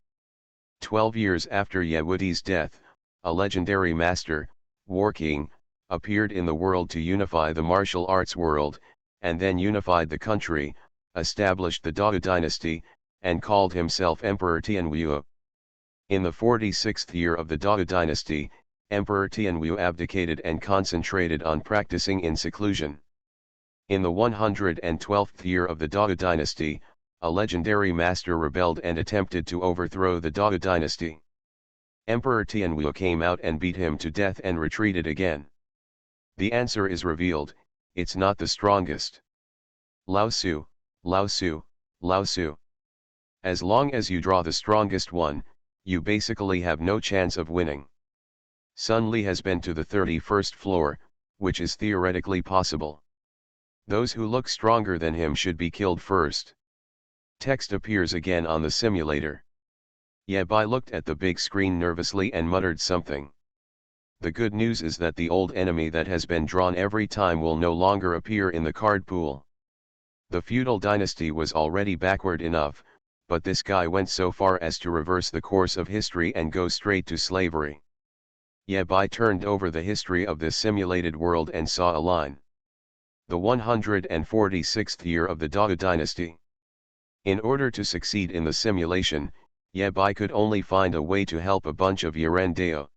12 years after Yehudi's death, a legendary master, War King, appeared in the world to unify the martial arts world, and then unified the country, established the Dao dynasty, and called himself Emperor Tianwu. In the 46th year of the Dao dynasty, Emperor Tianwu abdicated and concentrated on practicing in seclusion. In the 112th year of the Dao dynasty, a legendary master rebelled and attempted to overthrow the Dao dynasty. Emperor Tianwu came out and beat him to death and retreated again. The answer is revealed: it's not the strongest. Lao Tzu, Lao Tzu, Lao Tzu. As long as you draw the strongest one, you basically have no chance of winning. Sun Li has been to the 31st floor, which is theoretically possible. Those who look stronger than him should be killed first. Text appears again on the simulator. Yabai looked at the big screen nervously and muttered something. The good news is that the old enemy that has been drawn every time will no longer appear in the card pool. The feudal dynasty was already backward enough, but this guy went so far as to reverse the course of history and go straight to slavery. Yabai turned over the history of this simulated world and saw a line. The 146th year of the Dao dynasty. In order to succeed in the simulation, Yabai could only find a way to help a bunch of Yerendeo.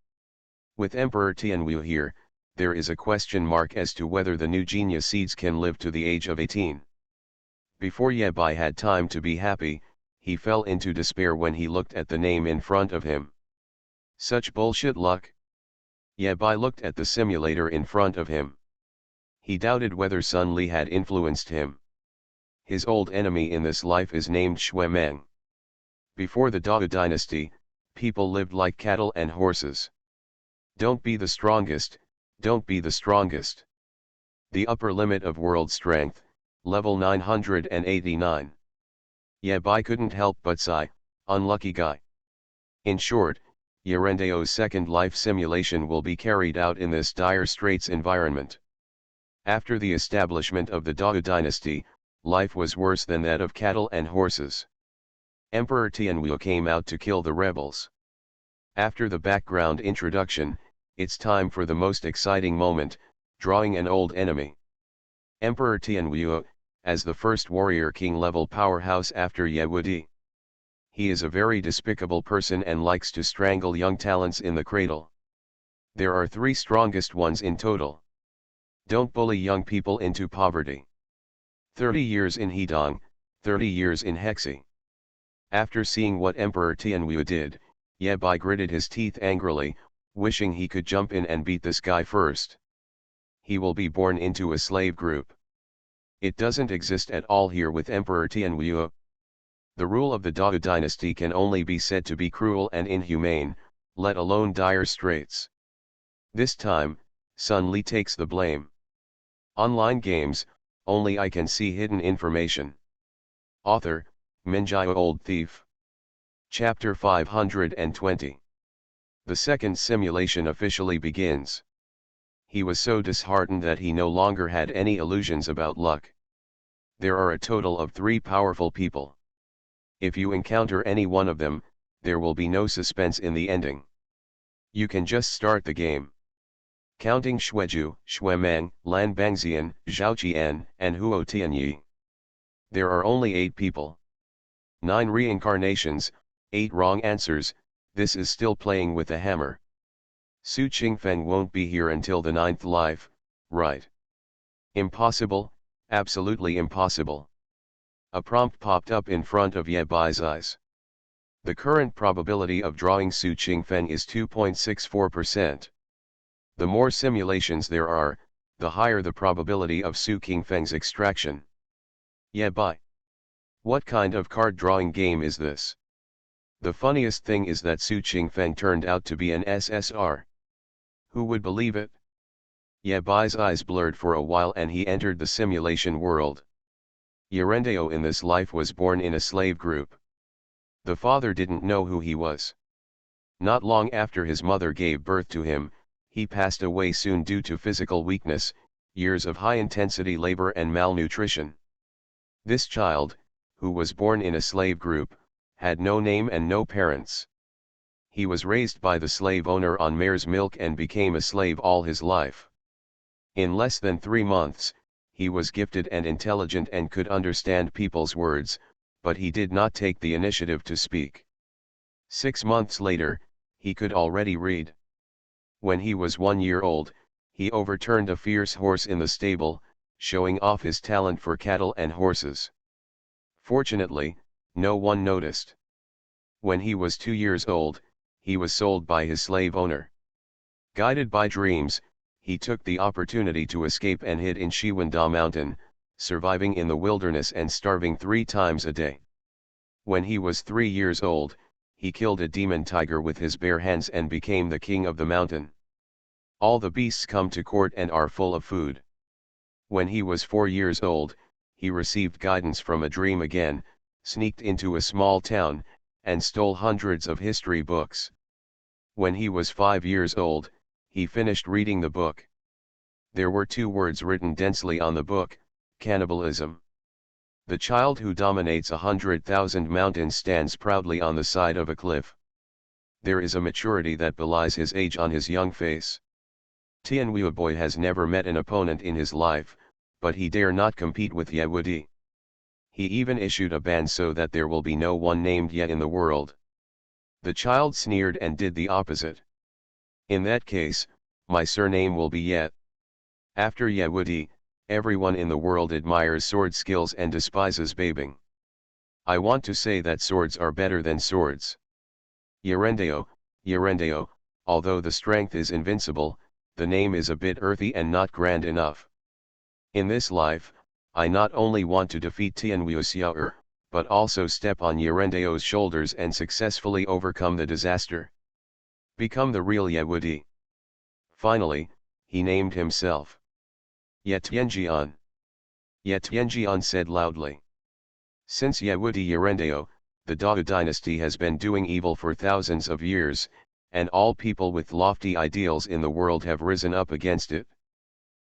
With Emperor Tianwu here, there is a question mark as to whether the new genius seeds can live to the age of 18. Before Yabai had time to be happy, he fell into despair when he looked at the name in front of him. Such bullshit luck. Yabai looked at the simulator in front of him. He doubted whether Sun Li had influenced him. His old enemy in this life is named Xue Meng. Before the Dao dynasty, people lived like cattle and horses. Don't be the strongest, don't be the strongest. The upper limit of world strength, level 989. Yabai couldn't help but sigh, unlucky guy. In short, Yerendeo's second life simulation will be carried out in this dire straits environment. After the establishment of the Dao dynasty, life was worse than that of cattle and horses. Emperor Tianwu came out to kill the rebels. After the background introduction, it's time for the most exciting moment, drawing an old enemy. Emperor Tianwu, as the first warrior king level powerhouse after Yehudi. He is a very despicable person and likes to strangle young talents in the cradle. There are 3 strongest ones in total. Don't bully young people into poverty. 30 years in Hedong, 30 years in Hexi. After seeing what Emperor Tianwu did, Yabai gritted his teeth angrily, wishing he could jump in and beat this guy first. He will be born into a slave group. It doesn't exist at all here with Emperor Tianwu. The rule of the Dao dynasty can only be said to be cruel and inhumane, let alone dire straits. This time, Sun Li takes the blame. Online games, only I can see hidden information. Author, Minjai Old Thief. Chapter 520. The second simulation officially begins. He was so disheartened that he no longer had any illusions about luck. There are a total of 3 powerful people. If you encounter any one of them, there will be no suspense in the ending. You can just start the game. Counting Xueju, Xuemeng, Lan Bangxian, Zhao Qian, and Huo Tianyi. There are only 8 people. 9 reincarnations, 8 wrong answers, this is still playing with a hammer. Su Qingfeng won't be here until the 9th life, right? Impossible, absolutely impossible. A prompt popped up in front of Yebai's eyes. The current probability of drawing Su Qingfeng is 2.64%. The more simulations there are, the higher the probability of Su Qingfeng's extraction. Yebai. What kind of card drawing game is this? The funniest thing is that Su Qingfeng turned out to be an SSR. Who would believe it? Yebai's eyes blurred for a while and he entered the simulation world. Yerendeo in this life was born in a slave group. The father didn't know who he was. Not long after his mother gave birth to him, he passed away soon due to physical weakness, years of high-intensity labor and malnutrition. This child, who was born in a slave group, had no name and no parents. He was raised by the slave owner on mare's milk and became a slave all his life. In less than 3 months, he was gifted and intelligent and could understand people's words, but he did not take the initiative to speak. 6 months later, he could already read. When he was 1 year old, he overturned a fierce horse in the stable, showing off his talent for cattle and horses. Fortunately, no one noticed. When he was 2 years old, he was sold by his slave owner. Guided by dreams, he took the opportunity to escape and hid in Shiwanda Mountain, surviving in the wilderness and starving 3 times a day. When he was 3 years old, he killed a demon tiger with his bare hands and became the king of the mountain. All the beasts come to court and are full of food. When he was 4 years old, he received guidance from a dream again, sneaked into a small town, and stole hundreds of history books. When he was 5 years old, he finished reading the book. There were 2 words written densely on the book: cannibalism. The child who dominates 100,000 mountains stands proudly on the side of a cliff. There is a maturity that belies his age on his young face. Tianwu boy has never met an opponent in his life, but he dare not compete with Yehudi. He even issued a ban so that there will be no one named Ye in the world. The child sneered and did the opposite. In that case, my surname will be Ye. After Yehudi, everyone in the world admires sword skills and despises babing. I want to say that swords are better than swords. Yerendeo, Yerendeo, although the strength is invincible, the name is a bit earthy and not grand enough. In this life, I not only want to defeat Tianwu Xiao'er, but also step on Yerendeo's shoulders and successfully overcome the disaster. Become the real Yehudi. Finally, he named himself Ye Tianjian. Ye Tianjian said loudly. Since Yehudi Yerendeo, the Dao dynasty has been doing evil for thousands of years, and all people with lofty ideals in the world have risen up against it.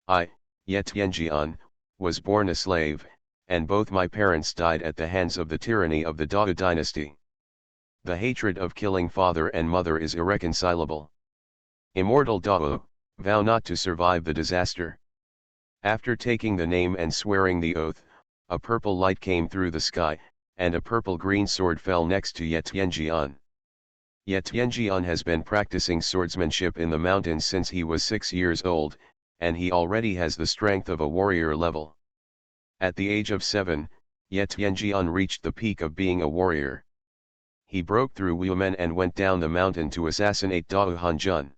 I, Ye Tianjian, was born a slave, and both my parents died at the hands of the tyranny of the Dao dynasty. The hatred of killing father and mother is irreconcilable. Immortal Dao, vow not to survive the disaster. After taking the name and swearing the oath, a purple light came through the sky, and a purple-green sword fell next to Ye Tianjian. Ye Tianjian has been practicing swordsmanship in the mountains since he was 6 years old, and he already has the strength of a warrior level. At the age of 7, Ye Tianjian reached the peak of being a warrior. He broke through Wumen and went down the mountain to assassinate Dao Hanjun.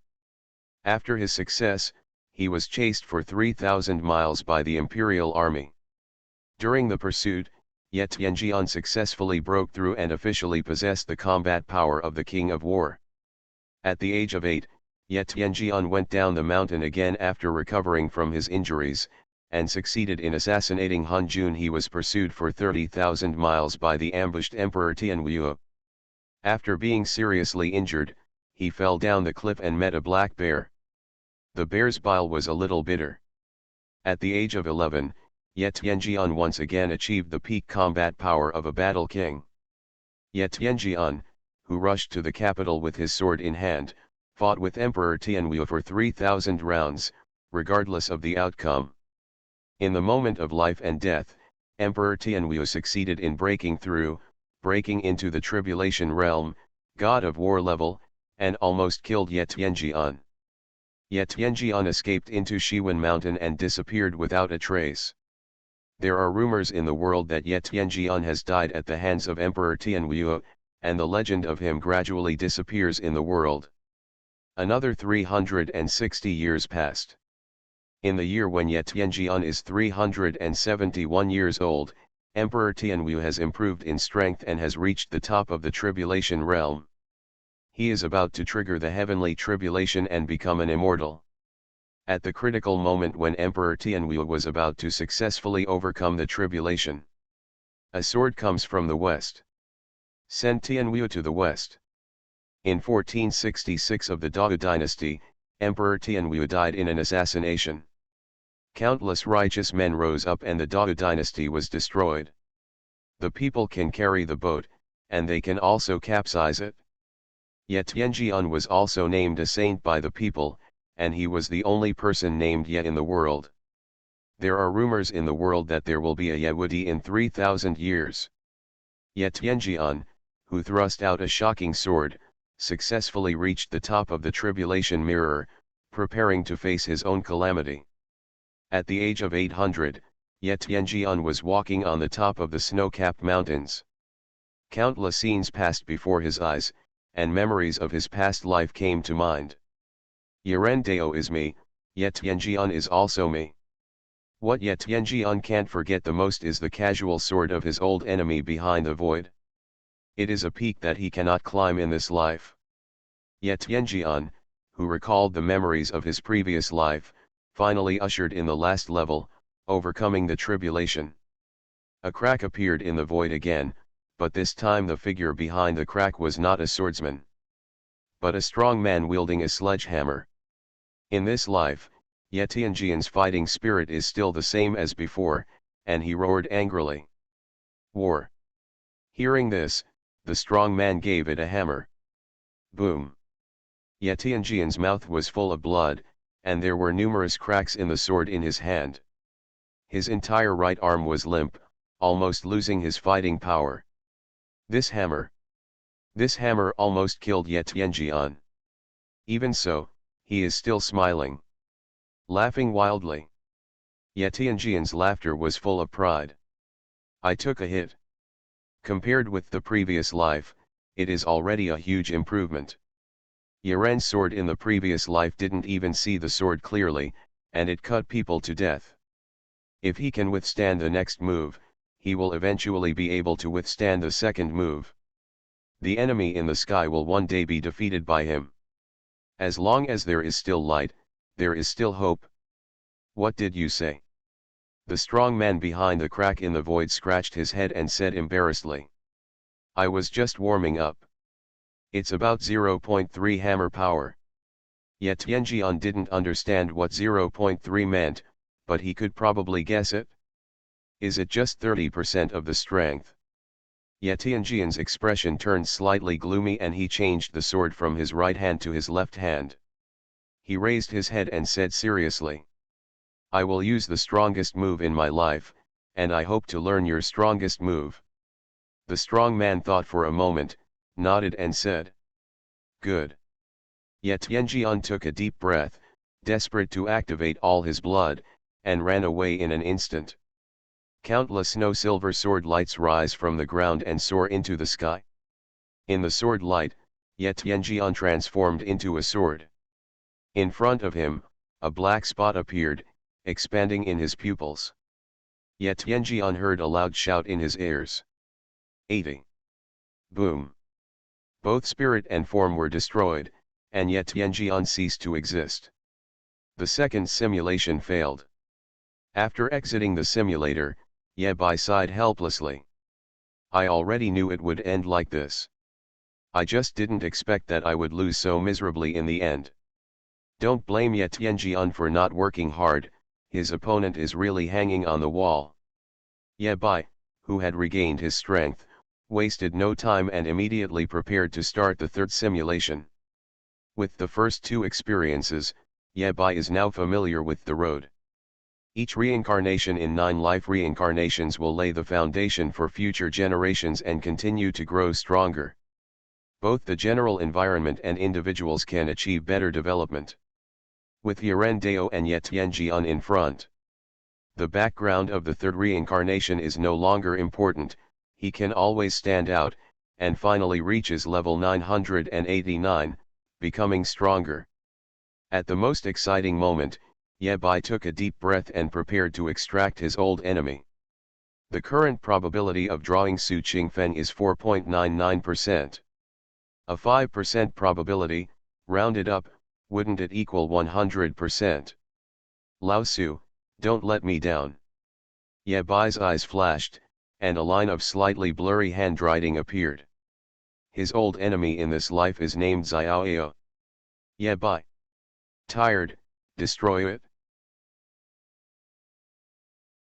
After his success, he was chased for 3,000 miles by the imperial army. During the pursuit, Ye Tianjian successfully broke through and officially possessed the combat power of the King of War. At the age of 8, Ye Tianjian went down the mountain again after recovering from his injuries, and succeeded in assassinating Han Jun. He was pursued for 30,000 miles by the ambushed Emperor Tianwu. After being seriously injured, he fell down the cliff and met a black bear. The bear's bile was a little bitter. At the age of 11, Ye Tianjian once again achieved the peak combat power of a battle king. Ye Tianjian, who rushed to the capital with his sword in hand, fought with Emperor Tianwu for 3,000 rounds, regardless of the outcome. In the moment of life and death, Emperor Tianwu succeeded in breaking into the Tribulation Realm, God of War level, and almost killed Ye Tianjian. Ye Tianjian escaped into Shiwen Mountain and disappeared without a trace. There are rumors in the world that Ye Tianjian has died at the hands of Emperor Tianwu, and the legend of him gradually disappears in the world. Another 360 years passed. In the year when Ye Tianjian is 371 years old, Emperor Tianwu has improved in strength and has reached the top of the Tribulation Realm. He is about to trigger the heavenly tribulation and become an immortal. At the critical moment when Emperor Tianwu was about to successfully overcome the tribulation, A sword comes from the west. Send Tianwu to the west. In 1466 of the Dao dynasty, Emperor Tianwu died in an assassination. Countless righteous men rose up and the Dao dynasty was destroyed. The people can carry the boat, and they can also capsize it. Yet Tianjian was also named a saint by the people, and he was the only person named Ye in the world. There are rumors in the world that there will be a Yehudi in 3,000 years. Yet Tianjian, who thrust out a shocking sword, successfully reached the top of the tribulation mirror, preparing to face his own calamity. At the age of 800, Ye Tianjian was walking on the top of the snow-capped mountains. Countless scenes passed before his eyes, and memories of his past life came to mind. Yeren Dao is me, Ye Tianjian is also me. What Ye Tianjian can't forget the most is the casual sword of his old enemy behind the void. It is a peak that he cannot climb in this life. Ye Tianjian, who recalled the memories of his previous life, finally ushered in the last level, overcoming the tribulation. A crack appeared in the void again, but this time the figure behind the crack was not a swordsman, but a strong man wielding a sledgehammer. In this life, Ye Tianjian's fighting spirit is still the same as before, and he roared angrily. War! Hearing this, the strong man gave it a hammer. Boom! Ye Tianjian's mouth was full of blood, and there were numerous cracks in the sword in his hand. His entire right arm was limp, almost losing his fighting power. This hammer almost killed Ye Tianjian. Even so, he is still smiling, laughing wildly. Ye Tianjian's laughter was full of pride. I took a hit. Compared with the previous life, it is already a huge improvement. Yeren's sword in the previous life didn't even see the sword clearly, and it cut people to death. If he can withstand the next move, he will eventually be able to withstand the second move. The enemy in the sky will one day be defeated by him. As long as there is still light, there is still hope. What did you say? The strong man behind the crack in the void scratched his head and said embarrassedly. I was just warming up. It's about 0.3 hammer power. Yet Tianjian didn't understand what 0.3 meant, but he could probably guess it. Is it just 30% of the strength? Ye Tianjian's expression turned slightly gloomy and he changed the sword from his right hand to his left hand. He raised his head and said seriously. I will use the strongest move in my life, and I hope to learn your strongest move. The strong man thought for a moment, nodded and said. Good. Ye Tianjian took a deep breath, desperate to activate all his blood, and ran away in an instant. Countless snow-silver sword lights rise from the ground and soar into the sky. In the sword light, Ye Tianjian transformed into a sword. In front of him, a black spot appeared, expanding in his pupils. Ye Tianjian heard a loud shout in his ears. 80. Boom! Both spirit and form were destroyed, and Ye Tianjian ceased to exist. The second simulation failed. After exiting the simulator, Ye Bai sighed helplessly. I already knew it would end like this. I just didn't expect that I would lose so miserably in the end. Don't blame Ye Tianjian for not working hard, his opponent is really hanging on the wall. Ye Bai, who had regained his strength, wasted no time and immediately prepared to start the third simulation. With the first two experiences, Ye Bai is now familiar with the road. Each reincarnation in 9 life reincarnations will lay the foundation for future generations and continue to grow stronger. Both the general environment and individuals can achieve better development. With Yeren Dao and Ye Tianjian in front, the background of the third reincarnation is no longer important, he can always stand out, and finally reaches level 989, becoming stronger. At the most exciting moment, Ye Bai took a deep breath and prepared to extract his old enemy. The current probability of drawing Su Qingfeng is 4.99%. A 5% probability, rounded up, wouldn't it equal 100%? Lao Su, don't let me down. Ye Bai's eyes flashed, and a line of slightly blurry handwriting appeared. His old enemy in this life is named Xiaoya. Yeah, bye. Tired, destroy it.